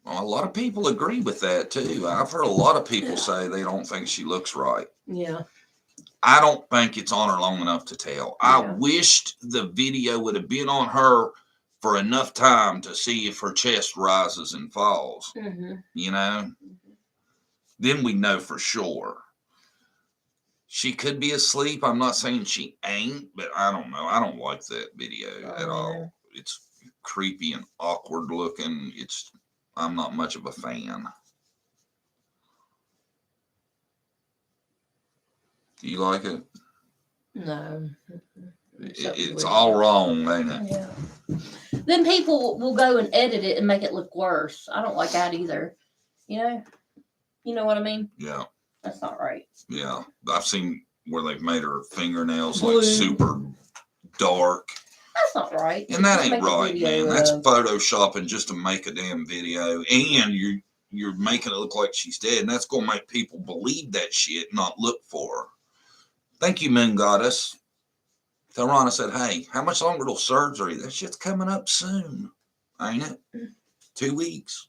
Well, a lot of people agree with that too. I've heard a lot of people say they don't think she looks right. Yeah. I don't think it's on her long enough to tell. Yeah. I wished the video would have been on her for enough time to see if her chest rises and falls. Mm-hmm. You know? Then we know for sure. She could be asleep. I'm not saying she ain't, but I don't know. I don't like that video at all. It's creepy and awkward looking. I'm not much of a fan. Do you like it? No. It's all wrong, ain't it? Yeah. Then people will go and edit it and make it look worse. I don't like that either. You know what I mean? Yeah. That's not right. Yeah. I've seen where they've made her fingernails Blue. like super dark. That's not right. And that ain't right, man. That's photoshopping just to make a damn video. And you're making it look like she's dead. And that's going to make people believe that shit, not look for her. Thank you, Moon Goddess. Thelrana said, hey, how much longer till surgery? That shit's coming up soon. Ain't it? 2 weeks.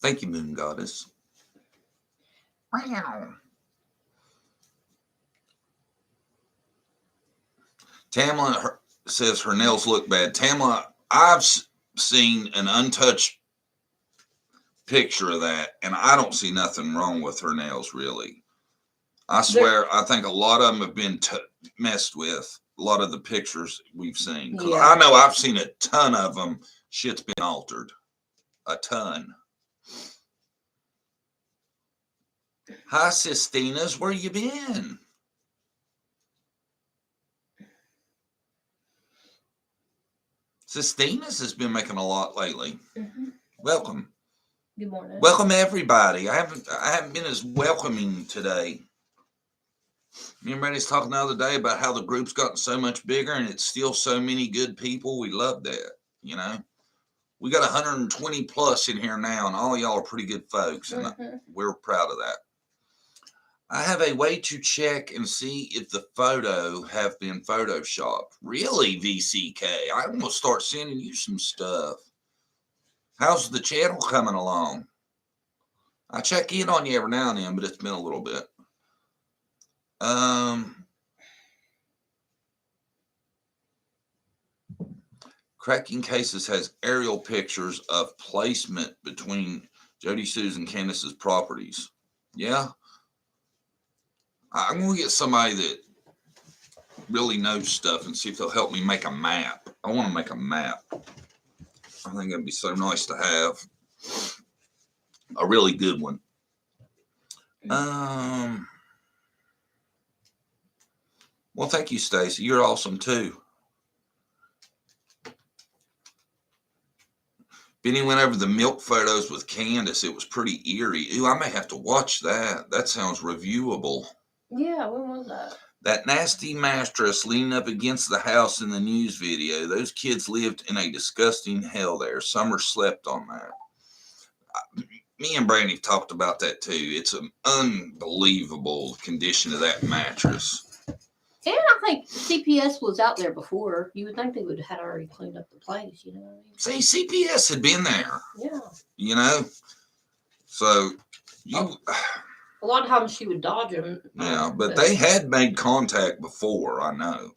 Thank you, Moon Goddess. Wow. Tamla says her nails look bad. Tamla, I've seen an untouched picture of that, and I don't see nothing wrong with her nails, really. I swear, I think a lot of them have been messed with. A lot of the pictures we've seen. Because I know I've seen a ton of them. Shit's been altered. A ton. Hi, Sistinas. Where you been? Sistinas has been making a lot lately. Mm-hmm. Welcome. Good morning. Welcome everybody. I haven't been as welcoming today. Me and Randy's talking the other day about how the group's gotten so much bigger and it's still so many good people. We love that. You know, we got 120 plus in here now, and all y'all are pretty good folks, and we're proud of that. I have a way to check and see if the photo have been photoshopped. Really, VCK? I'm gonna start sending you some stuff. How's the channel coming along? I check in on you every now and then, but it's been a little bit. Cracking Cases has aerial pictures of placement between Jody Sue's and Candace's properties. Yeah. I'm going to get somebody that really knows stuff and see if they'll help me make a map. I want to make a map. I think it'd be so nice to have a really good one. Well, thank you, Stacy. You're awesome too. Benny went over the milk photos with Candace. It was pretty eerie. Ooh, I may have to watch that. That sounds reviewable. Yeah, when was that? That nasty mattress leaning up against the house in the news video. Those kids lived in a disgusting hell there. Summer slept on that. Me and Brandy talked about that too. It's an unbelievable condition of that mattress. And I think CPS was out there before. You would think they would have had already cleaned up the place, you know what I mean? See, CPS had been there. Yeah. You know? So, a lot of times she would dodge them. Yeah, but they had made contact before, I know.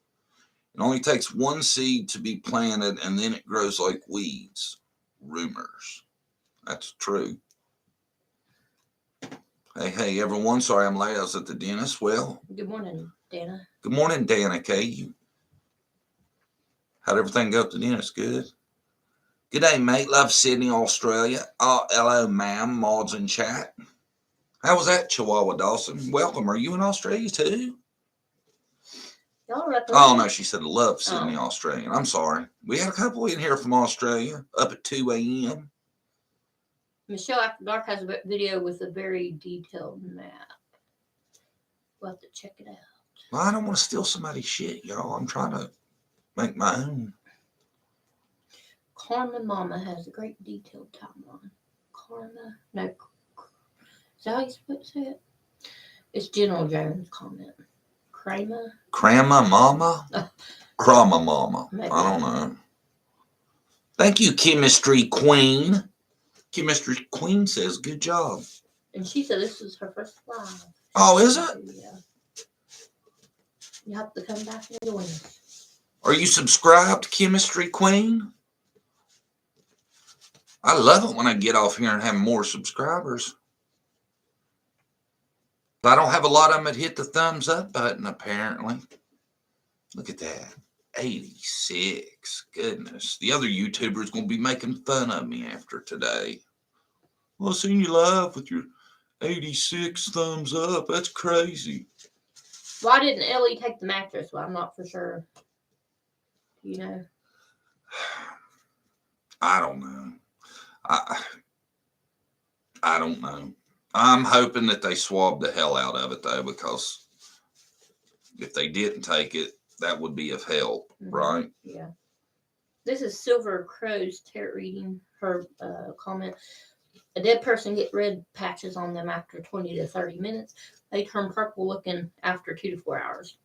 It only takes one seed to be planted, and then it grows like weeds. Rumors. That's true. Hey, everyone. Sorry I'm late. I was at the dentist. Well. Good morning, Dana. Good morning, Dana K. How'd everything go at the dentist? Good? Good day, mate. Love Sydney, Australia. Hello, ma'am. Maud's in chat. How was that, Chihuahua Dawson? Welcome. Are you in Australia, too? Oh, no, she said love Sydney, Australia. I'm sorry. We had a couple in here from Australia up at 2 a.m. Michelle After Dark has a video with a very detailed map. We'll have to check it out. Well, I don't want to steal somebody's shit, y'all. I'm trying to make my own. Karma Mama has a great detailed timeline. Karma, no, is that how you supposed to say it? It's General Jones' comment. Crama Mama? Crama Mama. Maybe. I don't know. Thank you, Chemistry Queen. Chemistry Queen says, good job. And she said this is her first live. Oh, is it? Yeah. You have to come back and join us. Are you subscribed, Chemistry Queen? I love it when I get off here and have more subscribers. I don't have a lot of them that hit the thumbs up button, apparently. Look at that. 86. Goodness. The other YouTuber's going to be making fun of me after today. Well, I seen you live with your 86 thumbs up. That's crazy. Why didn't Ellie take the mattress? Well, I'm not for sure. You know? I don't know. I don't know. I'm hoping that they swabbed the hell out of it, though, because if they didn't take it, that would be of help, right? Yeah. This is Silver Crow's tarot reading, her comment. A dead person get red patches on them after 20 to 30 minutes. They turn purple looking after 2 to 4 hours.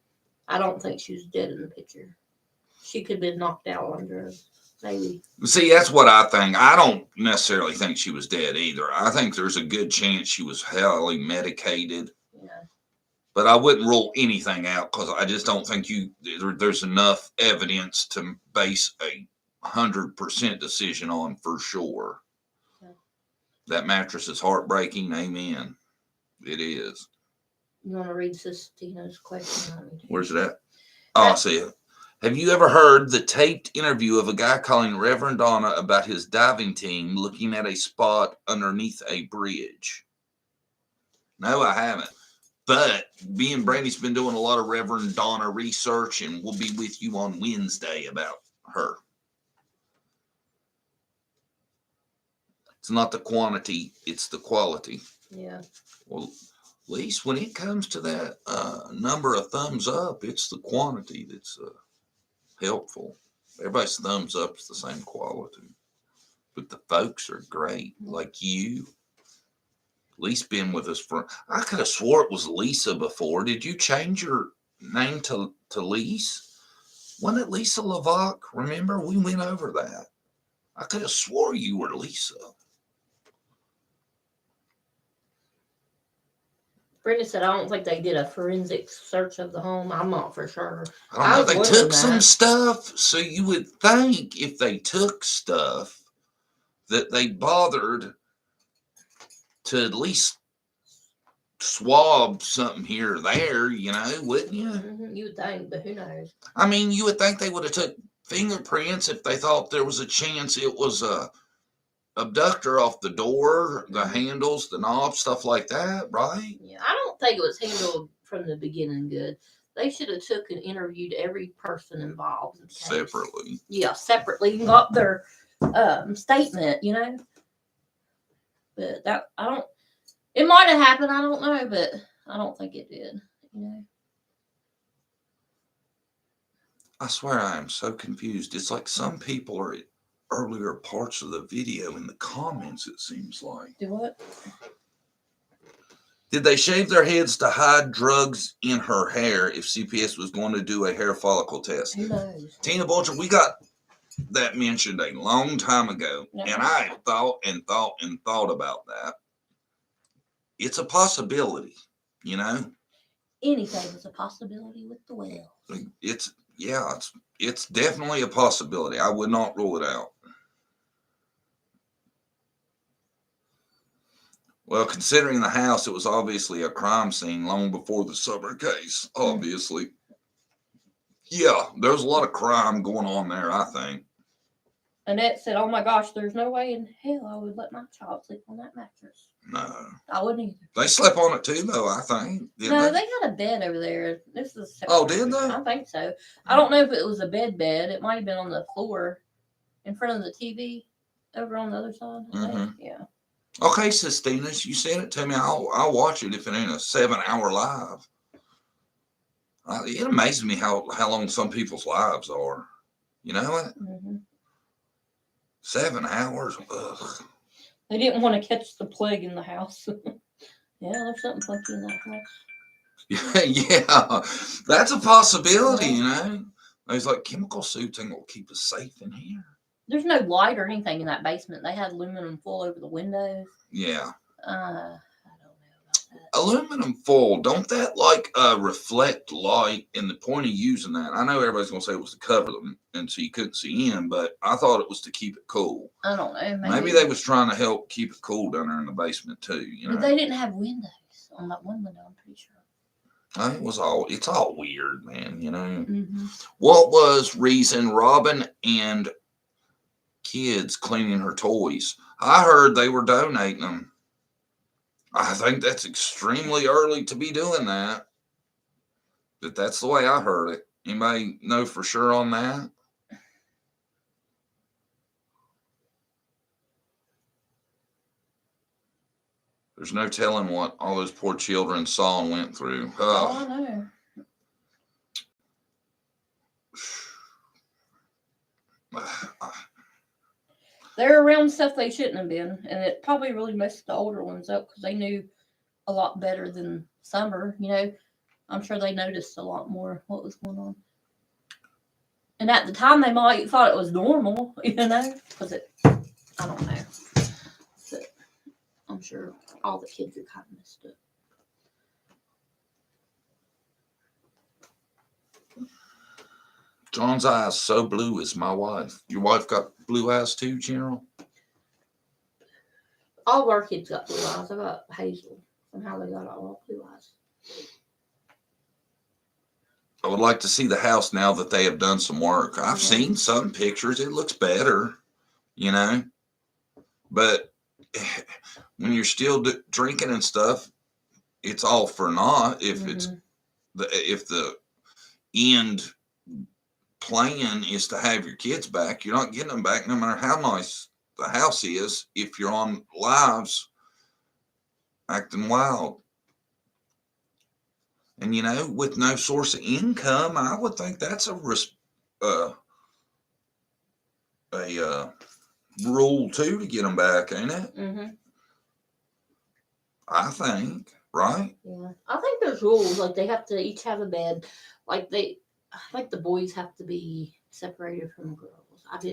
I don't think she was dead in the picture. She could have been knocked out under us. Maybe. See, that's what I think. I don't necessarily think she was dead either. I think there's a good chance she was heavily medicated. Yeah. But I wouldn't rule anything out because I just don't think there's enough evidence to base a 100% decision on for sure. Okay. That mattress is heartbreaking. Amen. It is. You want to read Sistina's question? Where's it at? Oh, I see it. Have you ever heard the taped interview of a guy calling Reverend Donna about his diving team looking at a spot underneath a bridge? No, I haven't. But me and Brandy's been doing a lot of Reverend Donna research, and we'll be with you on Wednesday about her. It's not the quantity, it's the quality. Yeah. Well, at least when it comes to that number of thumbs up, it's the quantity that's helpful. Everybody's thumbs up is the same quality. But the folks are great, like you. At least been with us for. I could have swore it was Lisa before. Did you change your name to Lise? Wasn't it Lisa Lavac? Remember, we went over that. I could have swore you were Lisa. Brenda said, I don't think they did a forensic search of the home. I'm not for sure. I don't know. They took some stuff, so you would think if they took stuff that they bothered to at least swab something here or there, wouldn't you? You would think, but who knows? I mean, you would think they would have took fingerprints if they thought there was a chance it was a abductor off the door, the handles, the knobs, stuff like that, right? Yeah, I don't think it was handled from the beginning good. They should have took and interviewed every person involved in the case. Separately. Yeah, separately, and got their statement, But that it might have happened, I don't know, but I don't think it did, I swear I am so confused. It's like some people are at earlier parts of the video in the comments, it seems like. Do what? Did they shave their heads to hide drugs in her hair if CPS was going to do a hair follicle test? Who knows? Tina Bolger, we got that mentioned a long time ago, and I thought about that. It's a possibility, Anything is a possibility with the well. It's definitely a possibility. I would not rule it out. Well, considering the house, it was obviously a crime scene long before the Summer case, obviously. Yeah, there's a lot of crime going on there, I think. Annette said, oh my gosh, there's no way in hell I would let my child sleep on that mattress. No. I wouldn't either. They slept on it too, though, I think. They had a bed over there. This is did they? I think so. I don't know if it was a bed. It might have been on the floor in front of the TV over on the other side. Yeah. Okay, Sistina, you sent it to me. I'll watch it if it ain't a 7-hour live. It amazes me how long some people's lives are. You know what? 7 hours? Ugh. They didn't want to catch the plague in the house. Yeah, there's something funky in that house. Yeah, that's a possibility, There's like chemical suits ain't gonna keep us safe in here. There's no light or anything in that basement. They had aluminum foil over the windows. Yeah. I don't know about that. Aluminum foil, don't that reflect light? And the point of using that, I know everybody's gonna say it was to cover them and so you couldn't see in, but I thought it was to keep it cool. I don't know. Maybe they was trying to help keep it cool down there in the basement too. But they didn't have windows on that one window, I'm pretty sure. It's all weird, man, What was reason Robin and kids cleaning her toys? I heard they were donating them. I think that's extremely early to be doing that. But that's the way I heard it. Anybody know for sure on that? There's no telling what all those poor children saw and went through. Oh, I know. They're around stuff they shouldn't have been, and it probably really messed the older ones up because they knew a lot better than Summer. I'm sure they noticed a lot more what was going on. And at the time, they might thought it was normal, because I don't know. But I'm sure all the kids are kind of messed up. John's eyes so blue as my wife. Your wife got blue eyes too, General? All of our kids got blue eyes. I got Hazel. Somehow they got all blue eyes. I would like to see the house now that they have done some work. I've seen some pictures. It looks better, But when you're still drinking and stuff, it's all for naught. If if the end plan is to have your kids back, you're not getting them back no matter how nice the house is if you're on lives acting wild. And with no source of income, I would think that's uh, a rule too to get them back, ain't it? Mm-hmm. I think, right? Yeah, I think there's rules. Like they have to each have a bed. Like I think the boys have to be separated from the girls.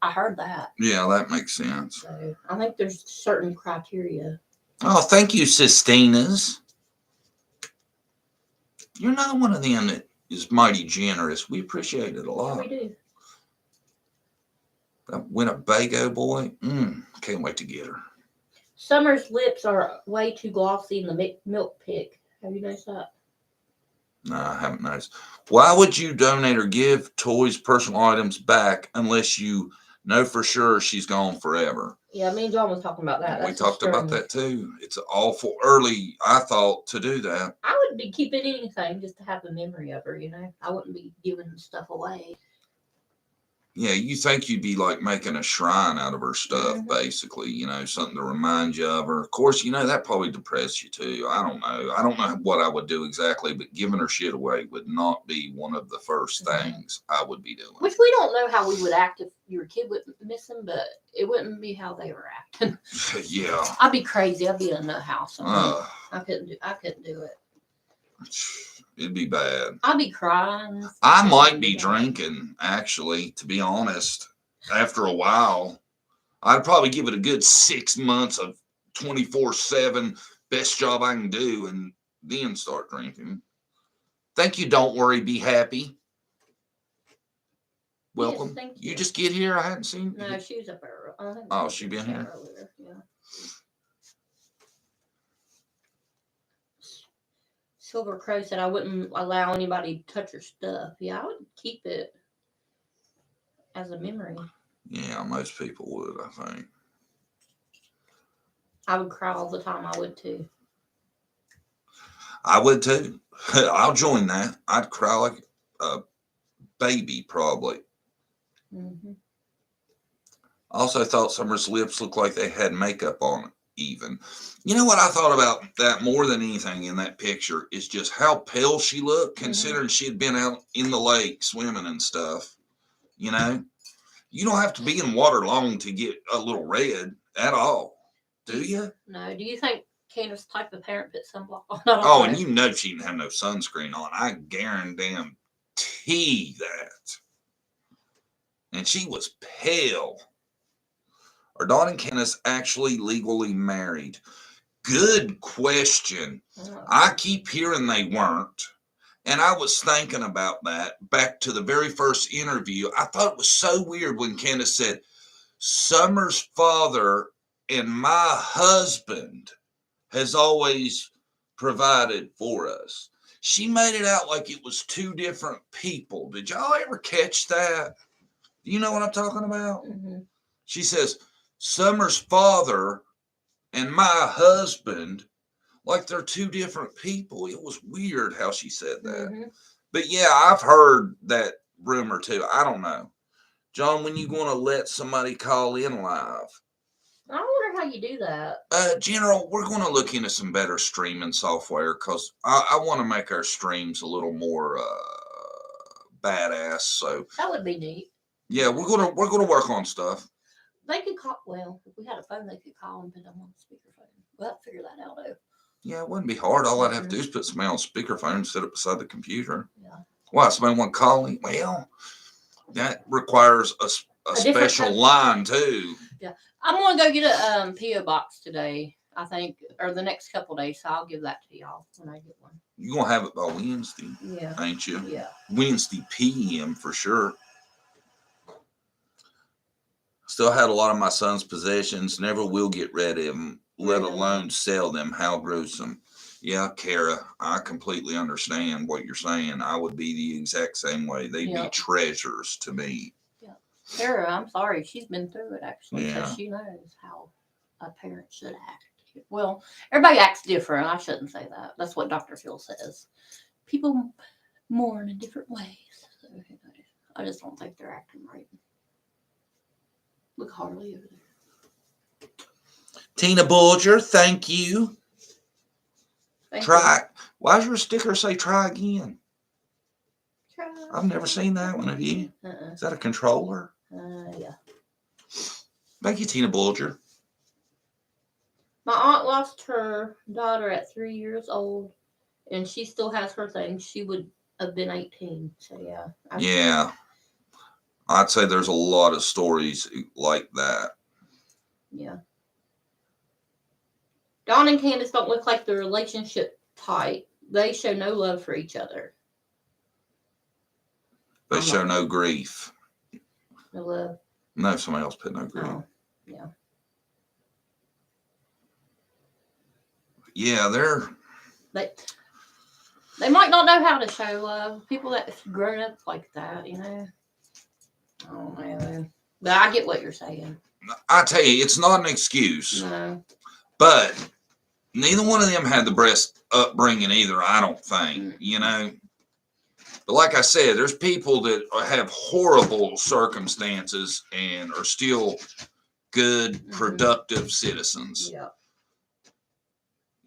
I heard that. Yeah, that makes sense. So I think there's certain criteria. Oh, thank you, Sistinas. You're not one of them that is mighty generous. We appreciate it a Yeah, lot. we do. That Winnebago boy, can't wait to get her. Summer's lips are way too glossy in the milk pic. Have you noticed that? No, I haven't noticed. Why would you donate or give toys, personal items back unless you know for sure she's gone forever? Yeah, me and John was talking about that. We That's talked about strange. that too. It's awful early, I thought, to do that. I wouldn't be keeping anything just to have the memory of her, I wouldn't be giving stuff away. Yeah, you think you'd be like making a shrine out of her stuff, Mhm. basically, something to remind you of her. Of course, that probably depressed you too. I don't know. I don't know what I would do exactly, but giving her shit away would not be one of the first things I would be doing. Which we don't know how we would act if your kid would miss them, but it wouldn't be how they were acting. Yeah. I'd be crazy. I'd be in the house. Uh, I couldn't do it. It'd be bad. I'd be crying. I might be drinking, actually, to be honest. After a while, I'd probably give it a good 6 months of 24/7, best job I can do, and then start drinking. Thank you. Don't worry. Be happy. Welcome. Yes, thank you. You just get here. I hadn't seen. No, she was up there. Oh, she been here? Earlier. Yeah. Silver Crow said I wouldn't allow anybody to touch her stuff. Yeah, I would keep it as a memory. Yeah, most people would, I think. I would cry all the time. I would too. I would too. I'll join that. I'd cry like a baby, probably. Mm-hmm. I also thought Summer's lips looked like they had makeup on it, even. You know what I thought about that more than anything in that picture is just how pale she looked, considering she had been out in the lake swimming and stuff. You don't have to be in water long to get a little red at all, do you? No. Do you think Candace's type of parent put sunblock on? Oh, and she didn't have no sunscreen on. I guarantee that. And she was pale. Are Dawn and Candace actually legally married? Good question. I keep hearing they weren't. And I was thinking about that back to the very first interview. I thought it was so weird when Candace said, Summer's father and my husband has always provided for us. She made it out like it was two different people. Did y'all ever catch that? Do you know what I'm talking about? Mm-hmm. She says, Summer's father and my husband, like they're two different people. It was weird how she said that. Mm-hmm. But yeah, I've heard that rumor too. I don't know. John, when you going to let somebody call in live? I wonder how you do that. General, we're going to look into some better streaming software because I want to make our streams a little more badass. So that would be neat. Yeah, we're gonna work on stuff. They could call. Well, if we had a phone, they could call and put them on speakerphone. We'll have to figure that out, though. Yeah, it wouldn't be hard. All I'd have to do is put somebody on speakerphone and sit up beside the computer. Yeah. Why? Somebody want to call me? Well, that requires a special line too. Yeah, I'm gonna go get a PO box today. I think, or the next couple of days. So I'll give that to y'all when I get one. You gonna have it by Wednesday? Yeah. Ain't you? Yeah. Wednesday PM for sure. Still had a lot of my son's possessions. Never will get rid of them, let alone sell them. How gruesome. Yeah, Kara, I completely understand what you're saying. I would be the exact same way. They'd be treasures to me. Yeah. Kara, I'm sorry. She's been through it, actually. Yeah. So she knows how a parent should act. Well, everybody acts different. I shouldn't say that. That's what Dr. Phil says. People mourn in different ways. So, I just don't think they're acting right. Look, Harley over there. Tina Bulger, thank you. Thank Try. Why does your sticker say try again? you. Try. I've never seen that one. Have you? Is that a controller? Yeah. Thank you, Tina Bulger. My aunt lost her daughter at 3 years old, and she still has her thing. She would have been 18. So yeah. Yeah. I'd say there's a lot of stories like that. Yeah. Dawn and Candace don't look like the relationship type. They show no love for each other. They show no grief. No love. No, somebody else put no grief. Oh, yeah. Yeah, They might not know how to show love. People that's grown up like that, you know. I don't know. But I get what you're saying. I tell you, it's not an excuse. No. But neither one of them had the best upbringing either, I don't think, you know. But like I said, there's people that have horrible circumstances and are still good, productive citizens. Yeah.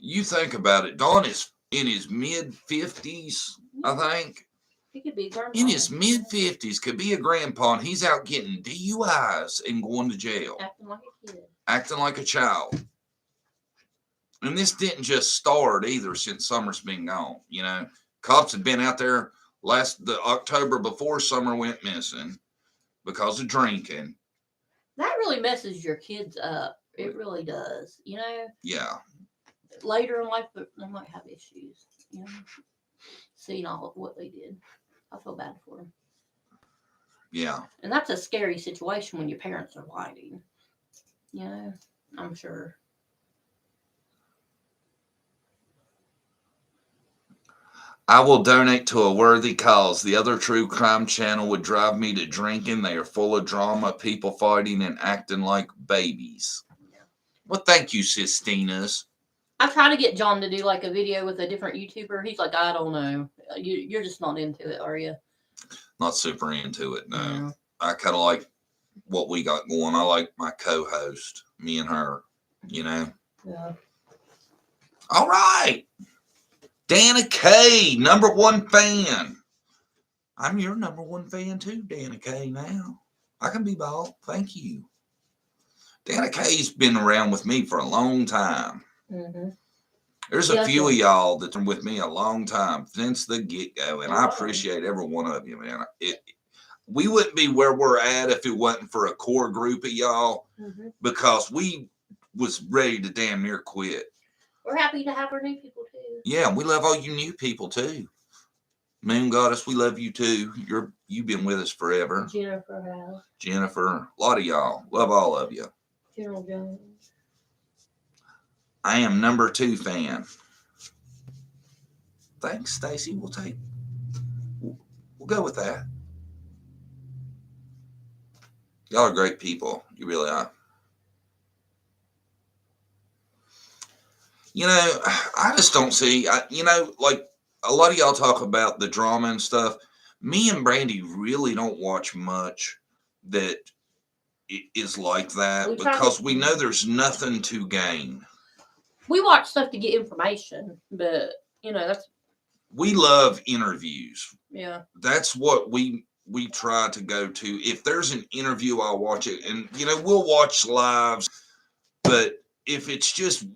You think about it. Don is in his mid-50s, I think. He could be a grandpa. In his mid-50s, could be a grandpa, and he's out getting DUIs and going to jail. Acting like a kid. Acting like a child. And this didn't just start either since summer's been gone. You know, cops had been out there the October before summer went missing because of drinking. That really messes your kids up. It really does. You know? Yeah. Later in life, they might have issues. You know? Seeing all of what they did. I feel bad for them. Yeah. And that's a scary situation when your parents are fighting. You know? I'm sure. I will donate to a worthy cause. The other true crime channel would drive me to drinking. They are full of drama, people fighting and acting like babies. Yeah. Well, thank you, Sistinas. I try to get John to do like a video with a different YouTuber. He's like, I don't know. You're just not into it, are you? Not super into it, no. Yeah. I kind of like what we got going. I like my co-host, me and her, you know. Yeah. All right. Dana K, #1 fan. I'm your #1 fan too, Dana K, now. I can be bald. Thank you. Dana K's been around with me for a long time. Mm-hmm. There's a few of y'all that are with me a long time since the get-go, and I appreciate every one of you, man. We wouldn't be where we're at if it wasn't for a core group of y'all, because we was ready to damn near quit. We're happy to have our new people too. Yeah, we love all you new people too. Moon Goddess, we love you too. You've been with us forever. Jennifer, a lot of y'all. Love all of you. General Jones. I am #2 fan. Thanks, Stacy. We'll go with that. Y'all are great people. You really are. You know, I just don't see, like a lot of y'all talk about the drama and stuff. Me and Brandy really don't watch much that is like that because we know there's nothing to gain. We watch stuff to get information, but, you know, we love interviews. Yeah. That's what we try to go to. If there's an interview, I'll watch it. And, you know, we'll watch lives, but if it's just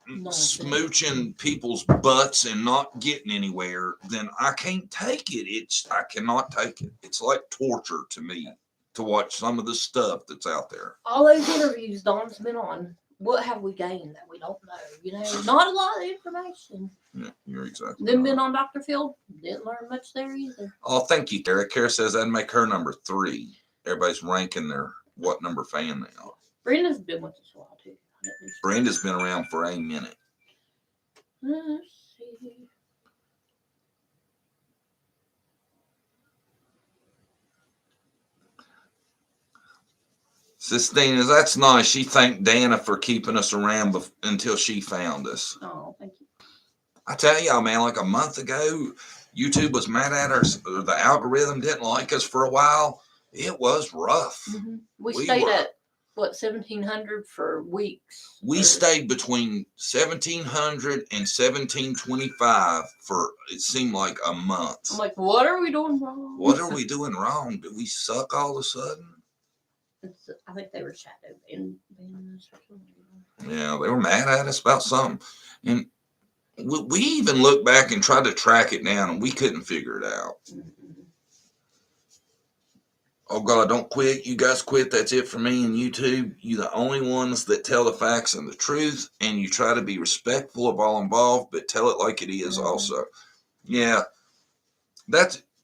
smooching people's butts and not getting anywhere, then I can't take it. I cannot take it. It's like torture to me to watch some of the stuff that's out there. All those interviews Don's been on, what have we gained that we don't know? You know, not a lot of information. Yeah, you're exactly Then been on Dr. Phil, didn't learn much there either. Oh, thank you, Kara. Kara says that'd make her #3. Everybody's ranking their what number fan they are. Brenda's been with us a while too. Brenda's been around for a minute. Let's see. Sistina, that's nice. She thanked Dana for keeping us around until she found us. Oh, thank you. I tell y'all, man, like a month ago, YouTube was mad at us. The algorithm didn't like us for a while. It was rough. We stayed at what, 1,700 for weeks. We stayed between 1,700 and 1,725 for, it seemed like, a month. I'm like, what are we doing wrong? What are we doing wrong? Did we suck all of a sudden? I think they were shadow banning us or something. Yeah, they were mad at us about something. And we even looked back and tried to track it down, and we couldn't figure it out. Mm-hmm. Oh, God, don't quit. You guys quit. That's it for me and YouTube. You the only ones that tell the facts and the truth, and you try to be respectful of all involved, but tell it like it is also. Yeah,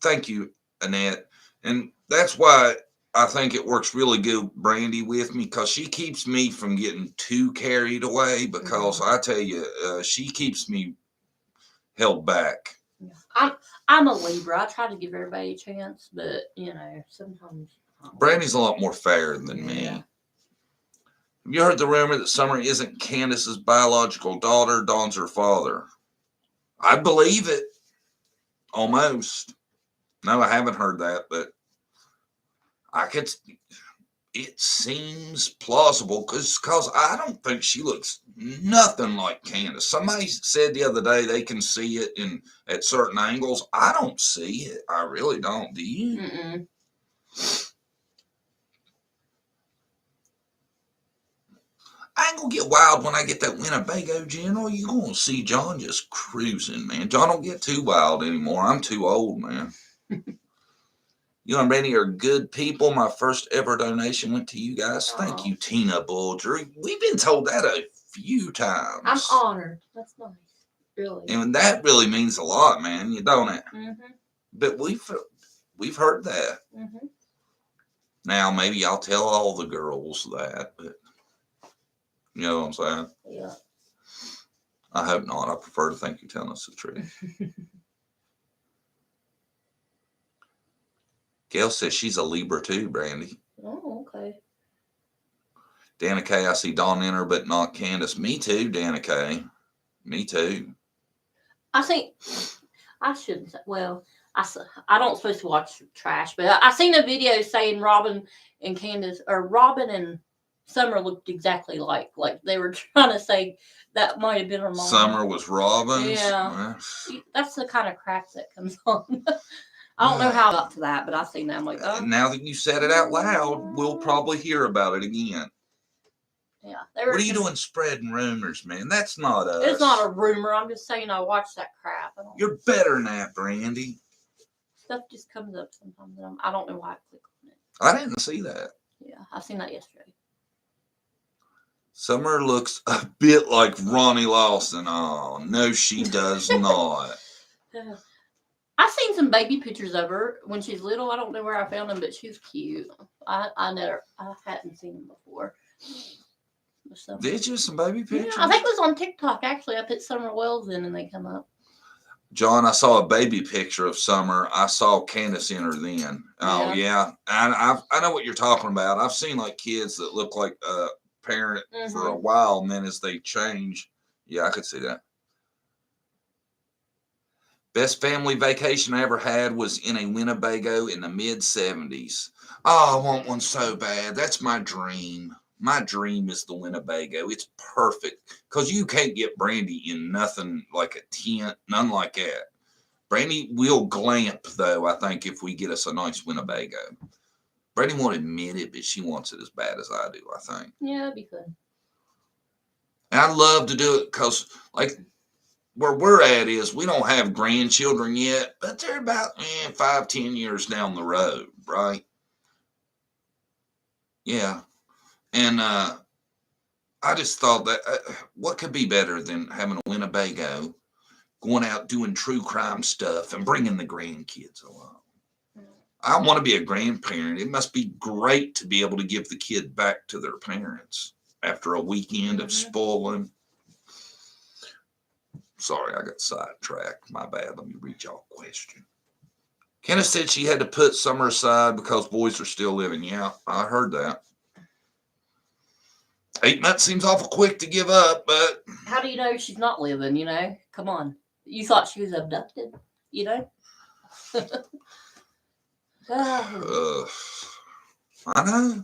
thank you, Annette. And that's why I think it works really good, Brandy, with me, because she keeps me from getting too carried away, because I tell you, she keeps me held back. Yeah. I'm a Libra. I try to give everybody a chance, but sometimes. Brandy's a lot more fair than me. Yeah. Have you heard the rumor that Summer isn't Candace's biological daughter? Dawn's her father. I believe it. Almost. No, I haven't heard that, but it seems plausible because I don't think she looks nothing like Candace. Somebody said the other day they can see it at certain angles. I don't see it. I really don't. Do you? Mm-mm. I ain't gonna get wild when I get that Winnebago General. You're gonna see John just cruising, man. John don't get too wild anymore. I'm too old, man. You and Brandy are good people. My first ever donation went to you guys. Thank you, Tina Bulger. We've been told that a few times. I'm honored. That's nice. Really. And that really means a lot, man. You don't it? Mm-hmm. But we've heard that. Mm-hmm. Now maybe I'll tell all the girls that, but you know what I'm saying? Yeah. I hope not. I prefer to think you're telling us the truth. Gail says she's a Libra too, Brandy. Oh, okay. Dana K, I see Dawn in her, but not Candace. Me too, Dana K. Me too. I think I shouldn't say. Well, I don't supposed to watch trash, but I seen a video saying Robin and Candace, or Robin and Summer looked exactly like they were trying to say that might have been her mom. Summer was Robin's. Yeah. That's the kind of crap that comes on. I don't know how I got to that, but I seen that. I'm like, oh. Now that you said it out loud, we'll probably hear about it again. Yeah. What are you doing spreading rumors, man? That's not us. It's not a rumor. I'm just saying I watched that crap. You're better than that, Brandy. Stuff just comes up sometimes. And I don't know why I click on it. I didn't see that. Yeah, I seen that yesterday. Summer looks a bit like Ronnie Lawson. Oh, no, she does not. I've seen some baby pictures of her when she's little. I don't know where I found them, but she's cute. I hadn't seen them before. Did you? Some baby pictures? Yeah, I think it was on TikTok, actually. I put Summer Wells in and they come up. John, I saw a baby picture of Summer. I saw Candace in her then. Oh, yeah. I know what you're talking about. I've seen like kids that look like a parent for a while, and then as they change, yeah, I could see that. Best family vacation I ever had was in a Winnebago in the mid-70s. Oh, I want one so bad. That's my dream. My dream is the Winnebago. It's perfect because you can't get Brandy in nothing like a tent, none like that. Brandy will glamp, though, I think, if we get us a nice Winnebago. Brandy won't admit it, but she wants it as bad as I do, I think. Yeah, that'd be fun. And I'd love to do it because, like, where we're at is we don't have grandchildren yet, but they're about 5-10 years down the road, right? Yeah. And I just thought that what could be better than having a Winnebago, going out doing true crime stuff and bringing the grandkids along? I want to be a grandparent. It must be great to be able to give the kid back to their parents after a weekend of spoiling. Sorry, I got sidetracked. My bad. Let me read y'all a question. Kenna said she had to put Summer aside because boys are still living. Yeah, I heard that. 8 months seems awful quick to give up, but... How do you know she's not living, Come on. You thought she was abducted, I know.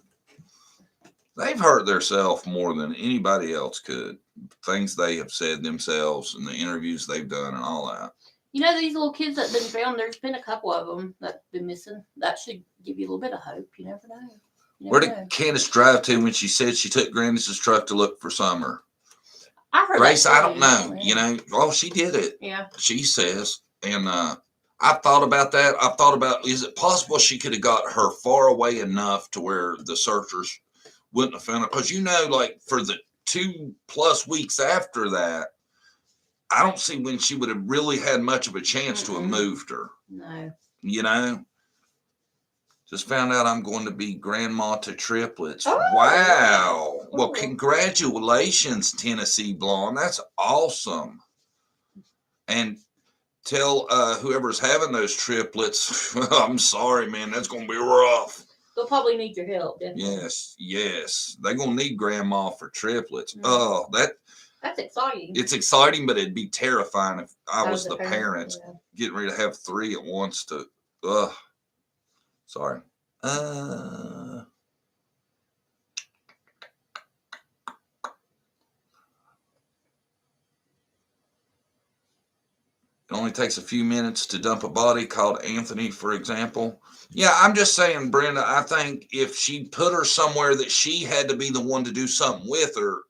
They've hurt themselves more than anybody else could. Things they have said themselves and the interviews they've done and all that. You know, these little kids that have been found, there's been a couple of them that have been missing. That should give you a little bit of hope. You never know. Where did Candace drive to when she said she took Grandis's truck to look for Summer? I heard Grace, that I don't know. Yeah. You know, oh, she did it. Yeah. She says. And I thought about that. I thought about, is it possible she could have got her far away enough to where the searchers wouldn't have found her? Because, you know, like for the 2+ weeks after that, I don't see when she would have really had much of a chance to have moved her. No. You know? Just found out I'm going to be grandma to triplets. Oh, wow. cool. Well, congratulations, Tennessee Blonde. That's awesome. And tell whoever's having those triplets, I'm sorry, man. That's going to be rough. They'll probably need your help, definitely. Yes. They're going to need grandma for triplets. Mm. Oh, that's exciting. It's exciting, but it'd be terrifying if I was As a the parent yeah. getting ready to have 3 at once to, sorry. It only takes a few minutes to dump a body called Anthony, for example. Yeah, I'm just saying, Brenda, I think if she put her somewhere that she had to be the one to do something with her,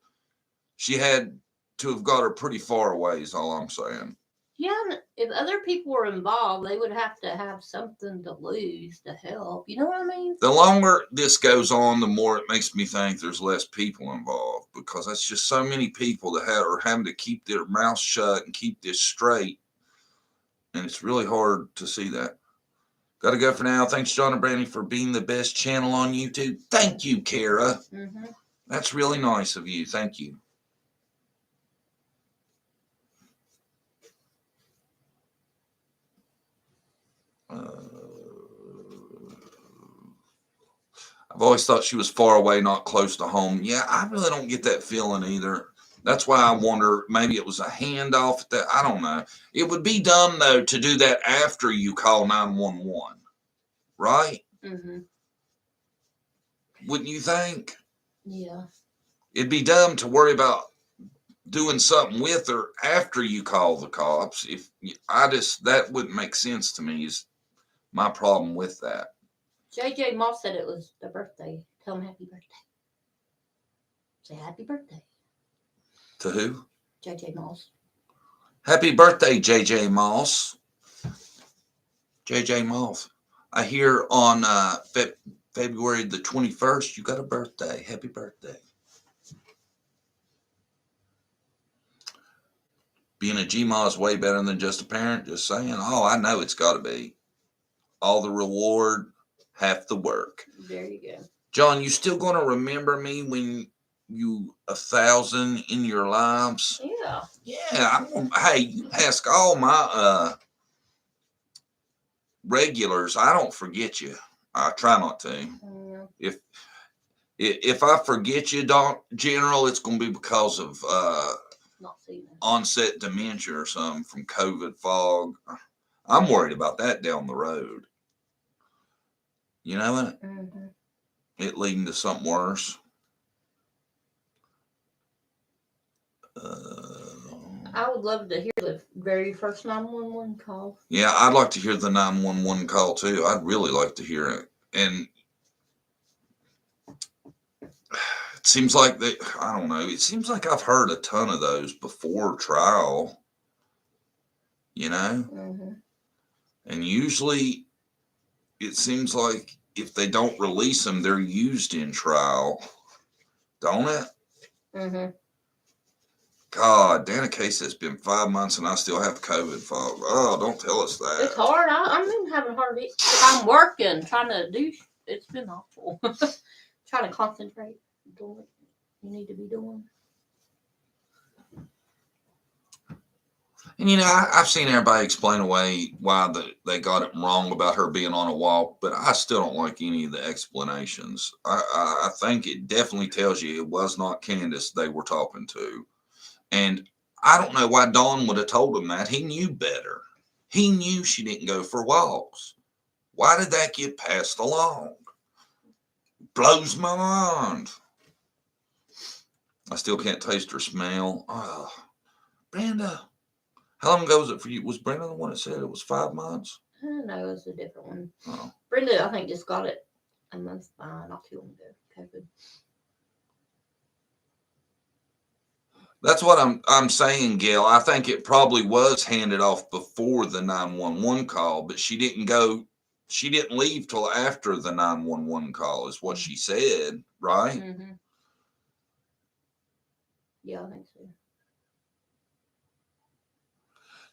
she had to have got her pretty far away is all I'm saying. Yeah, and if other people were involved, they would have to have something to lose to help. You know what I mean? The longer this goes on, the more it makes me think there's less people involved, because that's just so many people that are having to keep their mouth shut and keep this straight. And it's really hard to see that. Got to go for now. Thanks, John and Brandy, for being the best channel on YouTube. Thank you, Kara. Mm-hmm. That's really nice of you. Thank you. I've always thought she was far away, not close to home. Yeah, I really don't get that feeling either. That's why I wonder, maybe it was a handoff at that. I don't know. It would be dumb, though, to do that after you call 911. Right? Mm-hmm. Wouldn't you think? Yeah. It'd be dumb to worry about doing something with her after you call the cops. That wouldn't make sense to me, is my problem with that. JJ Moss said it was their birthday. Tell him happy birthday. Say happy birthday. To who? JJ Moss. Happy birthday, JJ Moss. JJ Moss. I hear on February the 21st, you got a birthday. Happy birthday. Being a GMA is way better than just a parent. Just saying. Oh, I know it's got to be. All the reward, half the work. There you go. John, you still going to remember me when you 1,000 in your lives? Yeah. Yeah. Hey, you ask all my regulars. I don't forget you. I try not to. Yeah. If I forget you, General, it's going to be because of onset dementia or something from COVID fog. I'm worried about that down the road. You know what? Mm-hmm. It leading to something worse. I would love to hear the very first 911 call. Yeah, I'd like to hear the 911 call too. I'd really like to hear it. And it seems like I don't know. It seems like I've heard a ton of those before trial. You know? Mm-hmm. And usually it seems like if they don't release them, they're used in trial. Don't it? Mm-hmm. God, Dana Case, it's been 5 months and I still have COVID fog. Oh, don't tell us that. It's hard. I'm even having hard. If I'm working, trying to do, it's been awful. Trying to concentrate, doing what you need to be doing. And, you know, I've seen everybody explain away why they got it wrong about her being on a walk, but I still don't like any of the explanations. I think it definitely tells you it was not Candace they were talking to. And I don't know why Don would have told him that. He knew better. He knew she didn't go for walks. Why did that get passed along? Blows my mind. I still can't taste or smell. Oh, Brenda. How long ago was it for you? Was Brenda the one that said it was 5 months? No, it was a different one. Oh. Brenda, I think, just got it a month, not too long ago. COVID. That's what I'm saying, Gail. I think it probably was handed off before the 911 call, but she didn't leave till after the 911 call, is what she said, right? Mm-hmm. Yeah, I think so.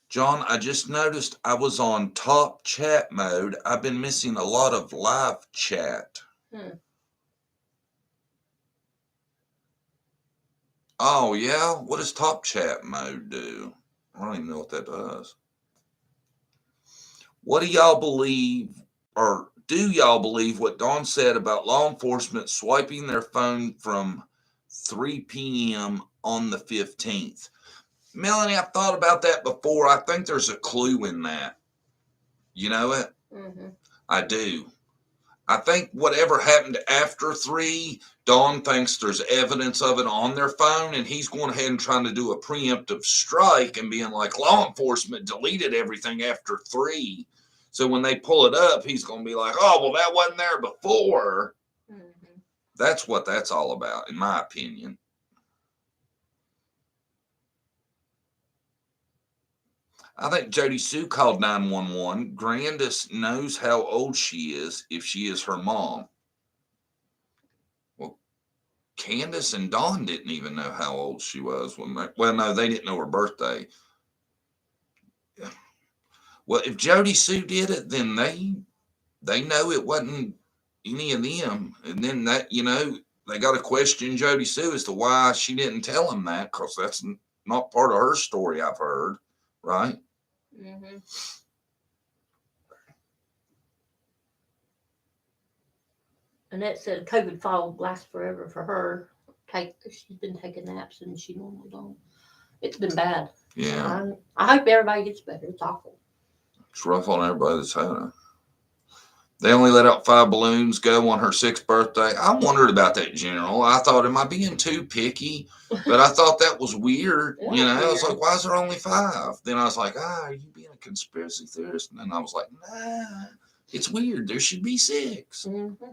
John, I just noticed I was on top chat mode. I've been missing a lot of live chat. Oh, yeah? What does top chat mode do? I don't even know what that does. What do y'all believe, or do y'all believe what Dawn said about law enforcement swiping their phone from 3 p.m. on the 15th? Melanie, I've thought about that before. I think there's a clue in that. You know it? Mm-hmm. I do. I think whatever happened after 3, Dawn thinks there's evidence of it on their phone, and he's going ahead and trying to do a preemptive strike and being like, law enforcement deleted everything after 3. So when they pull it up, he's going to be like, oh, well, that wasn't there before. Mm-hmm. That's what that's all about, in my opinion. I think Jdtc called 911. Grandis knows how old she is if she is her mom. Well, Candace and Dawn didn't even know how old she was when no, they didn't know her birthday. Well, if Jdtc did it, then they know it wasn't any of them. And then that, they got to question Jdtc as to why she didn't tell him that, because that's not part of her story, I've heard, right? Mm-hmm. Annette said COVID fall lasts forever for her. She's been taking naps and she normally don't. It's been bad. Yeah. I hope everybody gets better. It's awful. It's rough on everybody that's had it. They only let out 5 balloons go on her 6th birthday. I wondered about that, General. I thought, am I being too picky? But I thought that was weird. I was like, why is there only 5? Then I was like, are you being a conspiracy theorist? And then I was like, nah, it's weird. There should be 6. Mm-hmm.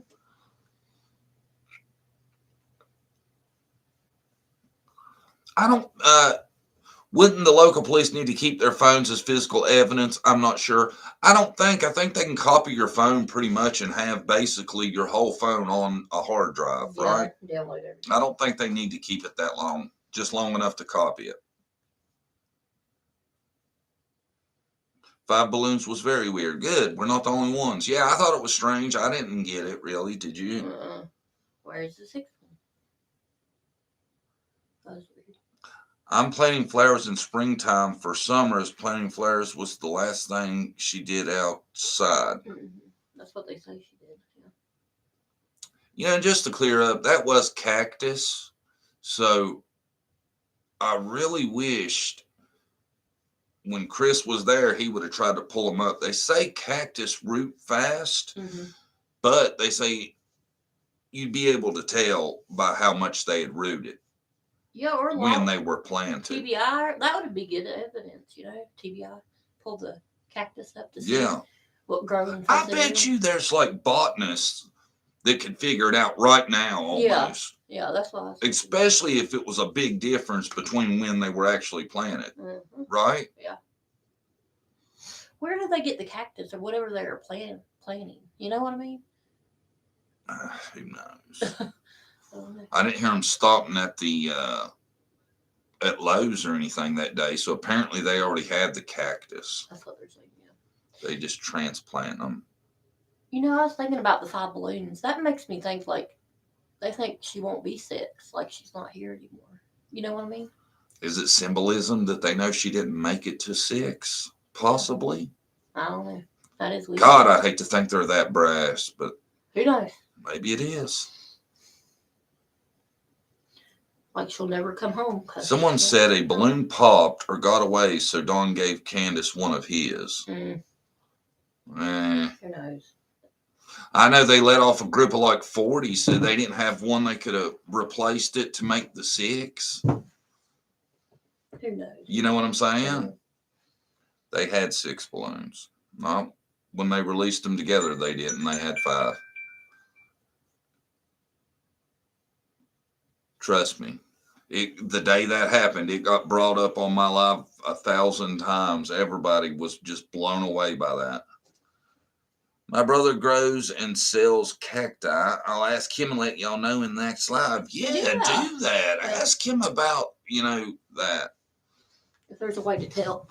I don't, wouldn't the local police need to keep their phones as physical evidence? I'm not sure. I think they can copy your phone pretty much and have basically your whole phone on a hard drive, right? Download everything. I don't think they need to keep it that long, just long enough to copy it. 5 balloons was very weird. Good. We're not the only ones. Yeah, I thought it was strange. I didn't get it, really. Did you? Where's the 6th one? That was weird. I'm planting flowers in springtime for summer, as planting flowers was the last thing she did outside. Mm-hmm. That's what they say she did. Just to clear up, that was cactus. So I really wished when Chris was there, he would have tried to pull them up. They say cactus root fast, but they say you'd be able to tell by how much they had rooted. Yeah, or when they were planted. TBI, that would be good evidence, TBI, pull the cactus up to see what growing. I bet you there's like botanists that could figure it out right now almost. Yeah, that's what I was thinking. Especially if it was a big difference between when they were actually planted, right? Yeah. Where do they get the cactus or whatever they're planting? You know what I mean? Who knows? I didn't hear them stopping at the at Lowe's or anything that day, so apparently they already had the cactus. That's what they're saying. Yeah. They just transplant them. I was thinking about the 5 balloons. That makes me think like they think she won't be 6, like she's not here anymore. You know what I mean? Is it symbolism that they know she didn't make it to 6? Possibly. I don't know. That is weird. God, I hate to think they're that brass, but who knows? Maybe it is. Like she'll never come home. Someone said a balloon popped or got away, so Dawn gave Candace one of his. Who knows? I know they let off a group of like 40, so they didn't have one they could have replaced it to make the 6. Who knows? You know what I'm saying? Yeah. They had 6 balloons. No, when they released them together, they didn't. They had 5. Trust me. The day that happened, it got brought up on my live 1,000 times. Everybody was just blown away by that. My brother grows and sells cacti. I'll ask him and let y'all know in the next live. Yeah, do that. Ask him about, that. If there's a way to tell.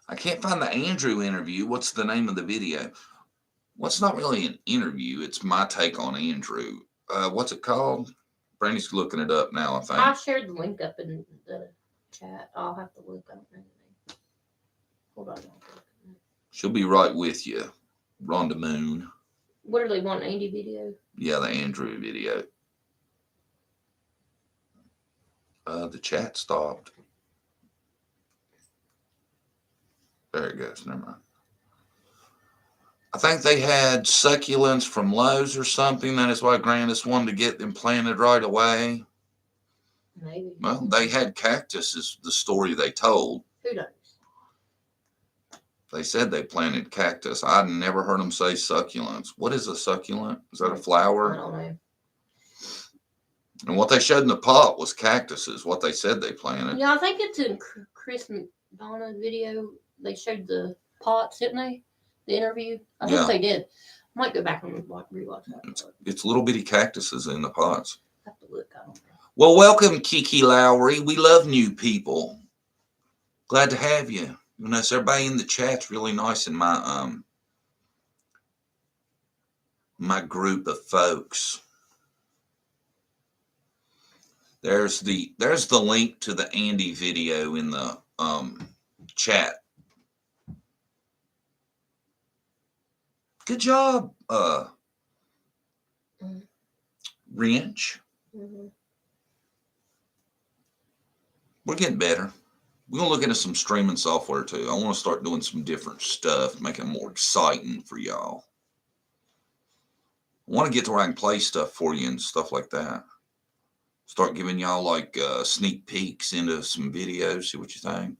I can't find the Andrew interview. What's the name of the video? Well, it's not really an interview. It's my take on Andrew. What's it called? Brandy's looking it up now, I think. I shared the link up in the chat. I'll have to look. I don't know the name. Hold on. She'll be right with you. Rhonda Moon. What are they wanting? Andy video? Yeah, the Andrew video. The chat stopped. There it goes. Never mind. I think they had succulents from Lowe's or something. That is why Grandis wanted to get them planted right away. Maybe. Well, they had cactus is the story they told. Who knows? They said they planted cactus. I'd never heard them say succulents. What is a succulent? Is that a flower? I don't know. And what they showed in the pot was cactuses, what they said they planted. Yeah, I think it's in Chris McDonough's video. They showed the pots, didn't they? The interview. I think they did. I might go back and rewatch that. It's little bitty cactuses in the pots. I have to look. I don't know. Well, welcome, Kiki Lowry. We love new people. Glad to have you. You know, so everybody in the chat's really nice in my my group of folks. There's the link to the Andy video in the chat. Good job, Wrench. Mm-hmm. We're getting better. We're going to look into some streaming software too. I want to start doing some different stuff, make it more exciting for y'all. I want to get to where I can play stuff for you and stuff like that. Start giving y'all like sneak peeks into some videos, see what you think.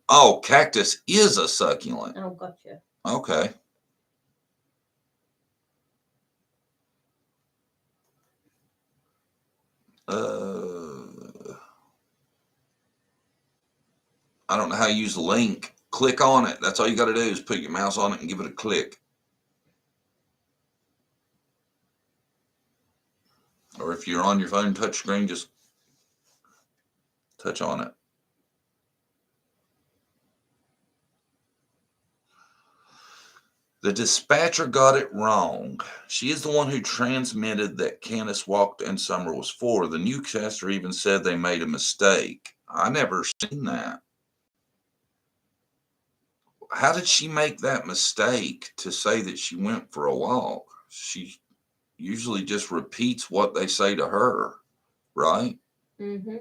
Oh, cactus is a succulent. Oh, gotcha. Okay. I don't know how you use the link. Click on it. That's all you got to do is put your mouse on it and give it a click. Or if you're on your phone touchscreen, just touch on it. The dispatcher got it wrong. She is the one who transmitted that Candace walked and Summer was 4. The newscaster even said they made a mistake. I never seen that. How did she make that mistake to say that she went for a walk? She usually just repeats what they say to her, right? Mm-hmm.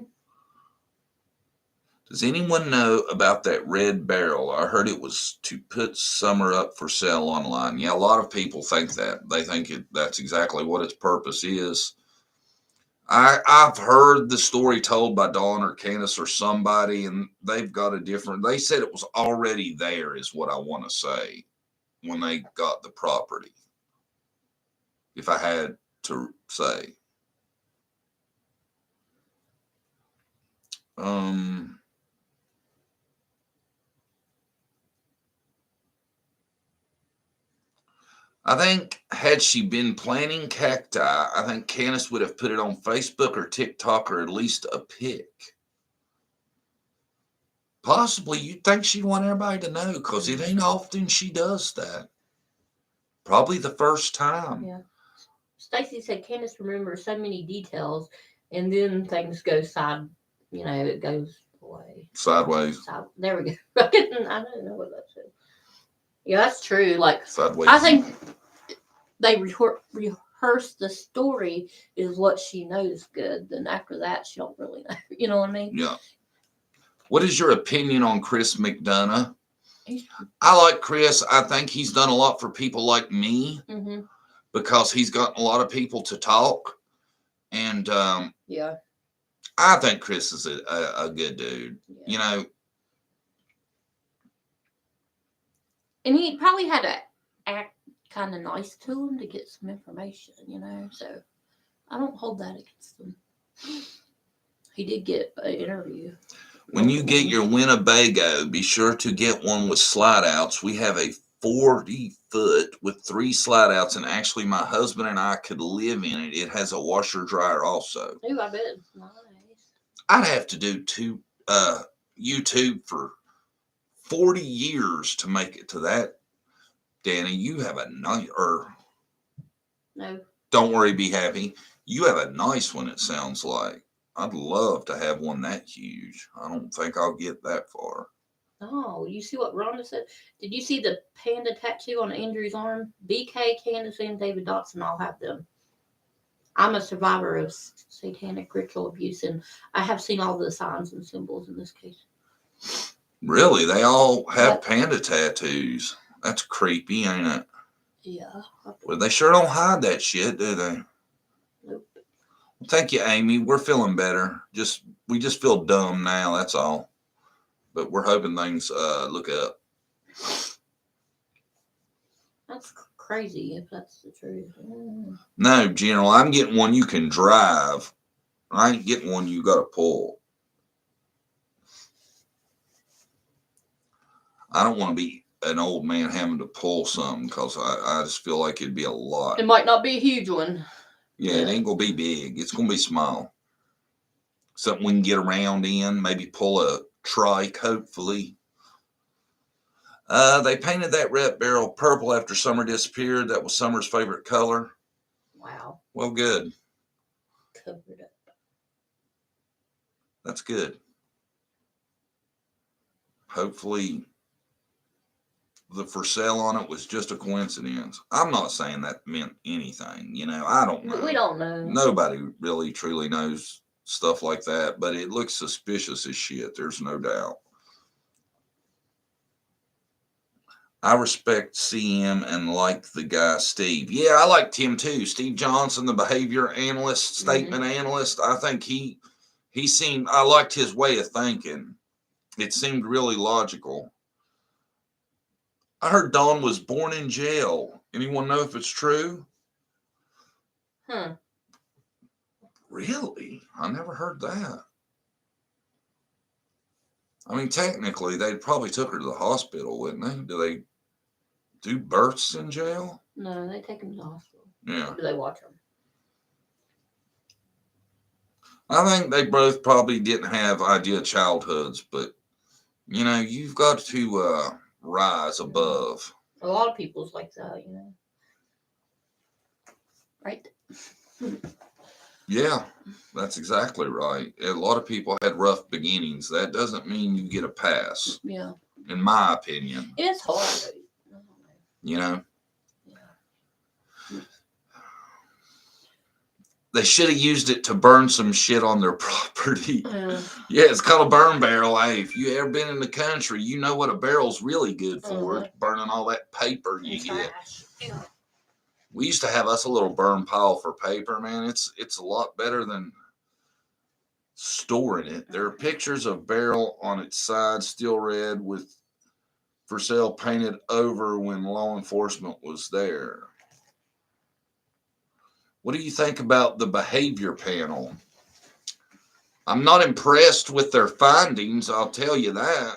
Does anyone know about that red barrel? I heard it was to put Summer up for sale online. Yeah, a lot of people think that. They think that's exactly what its purpose is. I've heard the story told by Dawn or Candace or somebody, and they've got a different. They said it was already there, is what I want to say, when they got the property. If I had to say. I think had she been planting cacti, I think Candace would have put it on Facebook or TikTok or at least a pic. Possibly you'd think she'd want everybody to know because it ain't often she does that. Probably the first time. Yeah. Stacy said Candace remembers so many details and then things go it goes away. Sideways. There we go. I don't know what that said. Yeah, that's true. Like, Sideways. I think they rehearsed the story is what she knows good. Then after that, she don't really know. You know what I mean? Yeah. What is your opinion on Chris McDonough? I like Chris. I think he's done a lot for people like me because he's gotten a lot of people to talk. And yeah, I think Chris is a good dude. yeah. You know. And he probably had to act kind of nice to him to get some information, you know. So I don't hold that against him. He did get an interview. When you get your Winnebago, be sure to get one with slide outs. We have a 40-foot with 3 slide outs, and actually my husband and I could live in it. It has a washer dryer also. Ooh, I bet it's nice. I'd have to do YouTube for 40 years to make it to that. Danny, you have a nice, No. Don't worry, be happy. You have a nice one, it sounds like. I'd love to have one that huge. I don't think I'll get that far. Oh, you see what Rhonda said? Did you see the panda tattoo on Andrew's arm? BK, Candace, and David Dotson all have them. I'm a survivor of satanic ritual abuse, and I have seen all the signs and symbols in this case. Really? They all have panda tattoos. That's creepy, ain't it? Yeah. Well, they sure don't hide that shit, do they? Nope. Thank you, Amy. We're feeling better. We just feel dumb now, that's all. But we're hoping things look up. That's crazy if that's the truth. No, General, I'm getting one you can drive. I ain't getting one you got to pull. I don't want to be an old man having to pull something because I just feel like it'd be a lot. It might not be a huge one. Yeah, it ain't going to be big. It's going to be small. Something we can get around in, maybe pull a trike, hopefully. They painted that red barrel purple after Summer disappeared. That was Summer's favorite color. Wow. Well, good. Covered up. That's good. Hopefully the for sale on it was just a coincidence. I'm not saying that meant anything. You know, I don't know. We don't know. Nobody really truly knows stuff like that, but it looks suspicious as shit. There's no doubt. I respect CM and like the guy Steve. Yeah, I liked him too. Steve Johnson, the behavior analyst, statement analyst. I think he seemed, I liked his way of thinking. It seemed really logical. I heard Dawn was born in jail. Anyone know if it's true? Really? I never heard that. I mean, technically, they probably took her to the hospital, wouldn't they? Do they do births in jail? No, they take them to the hospital. Yeah. Or do they watch them? I think they both probably didn't have ideal childhoods, but, you know, you've got to rise above. A lot of people's like that, you know. Right? Yeah, that's exactly right. A lot of people had rough beginnings. That doesn't mean you get a pass. Yeah. In my opinion. It's hard. You know? Yeah. They should have used it to burn some shit on their property. Yeah. Yeah, it's called a burn barrel. Hey, if you ever been in the country, you know what a barrel's really good for. It's burning all that paper you get. Yeah. We used to have us a little burn pile for paper, man. It's a lot better than storing it. There are pictures of barrel on its side, still red, with for sale painted over when law enforcement was there. What do you think about the behavior panel? I'm not impressed with their findings, I'll tell you that.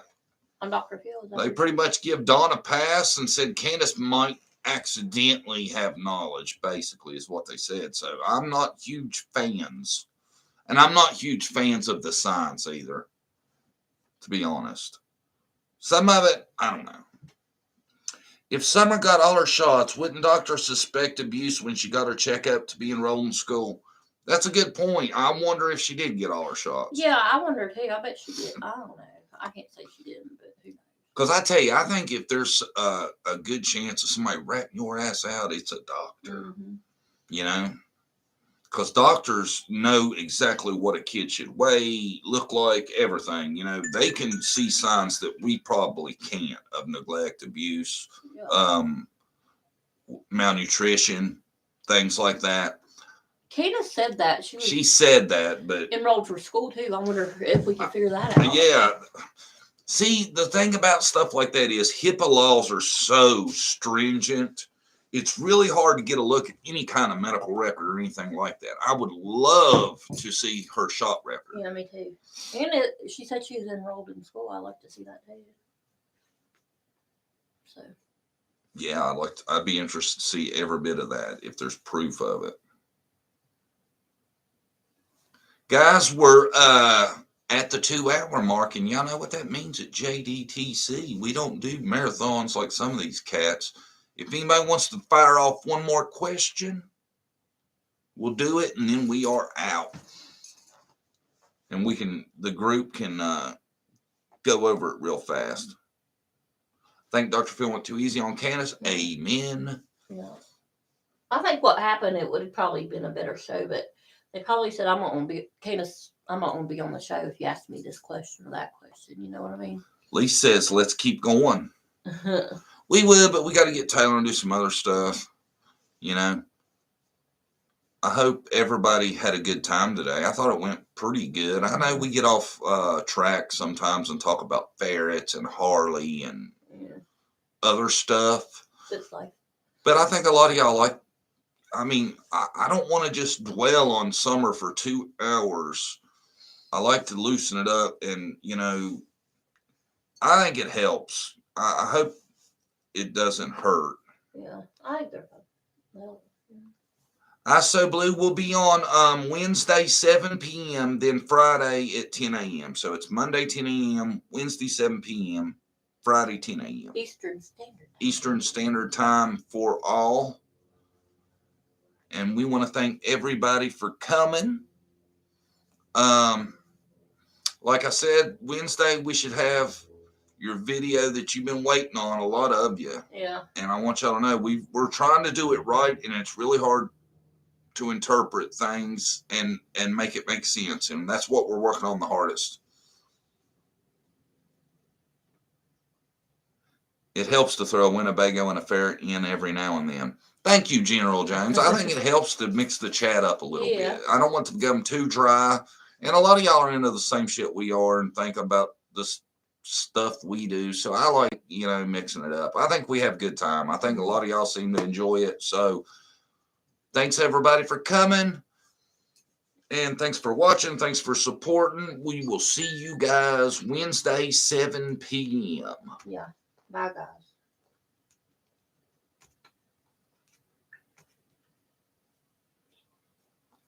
On Dr. Phil. They pretty much give Dawn a pass and said Candace might accidentally have knowledge, basically, is what they said. So I'm not huge fans. And I'm not huge fans of the science either, to be honest. Some of it, I don't know. If Summer got all her shots, wouldn't doctors suspect abuse when she got her checkup to be enrolled in school? That's a good point. I wonder if she did get all her shots. Yeah, I wonder too. I bet she did. I don't know. I can't say she didn't, but who knows? Because I tell you, I think if there's a good chance of somebody ratting your ass out, it's a doctor. you know, because doctors know exactly what a kid should weigh, look like, everything. You know, they can see signs that we probably can't of neglect, abuse, Yeah. malnutrition, things like that. Kayla said that she was She said that, but enrolled for school too. I wonder if we can figure that out. yeah. See, the thing about stuff like that is HIPAA laws are so stringent. It's really hard to get a look at any kind of medical record or anything like that. I would love to see her shot record. Yeah, me too. And she said she was enrolled in school. I'd like to see that too. So. Yeah, I'd be interested to see every bit of that if there's proof of it. Guys, we're at the 2-hour mark, and y'all know what that means at Jdtc. We don't do marathons like some of these cats. If anybody wants to fire off one more question, we'll do it, and then we are out. And the group can go over it real fast. I think Dr. Phil went too easy on Candace. Amen. Yeah. I think what happened, it would have probably been a better show, but they probably said, I'm not going to be, Candace, I'm not going to be on the show if you ask me this question or that question. You know what I mean? Lee says, let's keep going. We will, but we got to get Taylor and do some other stuff. You know, I hope everybody had a good time today. I thought it went pretty good. I know we get off track sometimes and talk about ferrets and Harley and other stuff. It's like, but I think a lot of y'all I don't want to just dwell on summer for 2 hours. I like to loosen it up, and, you know, I think it helps. I hope it doesn't hurt. Yeah, I think they're fun. Well, I So Blue will be on Wednesday, 7 p.m., then Friday at 10 a.m. So it's Monday, 10 a.m., Wednesday, 7 p.m., Friday, 10 a.m. Eastern Standard Time for all. And we want to thank everybody for coming. Like I said, Wednesday, we should have your video that you've been waiting on, a lot of you. Yeah. And I want y'all to know we're trying to do it right, and it's really hard to interpret things and make it make sense. And that's what we're working on the hardest. It helps to throw a Winnebago and a ferret in every now and then. Thank you, General Jones. I think it helps to mix the chat up a little bit. I don't want to become too dry. And a lot of y'all are into the same shit we are and think about this stuff we do. So I like, you know, mixing it up. I think we have a good time. I think a lot of y'all seem to enjoy it. So thanks, everybody, for coming. And thanks for watching. Thanks for supporting. We will see you guys Wednesday, 7 p.m. Yeah. Bye, guys.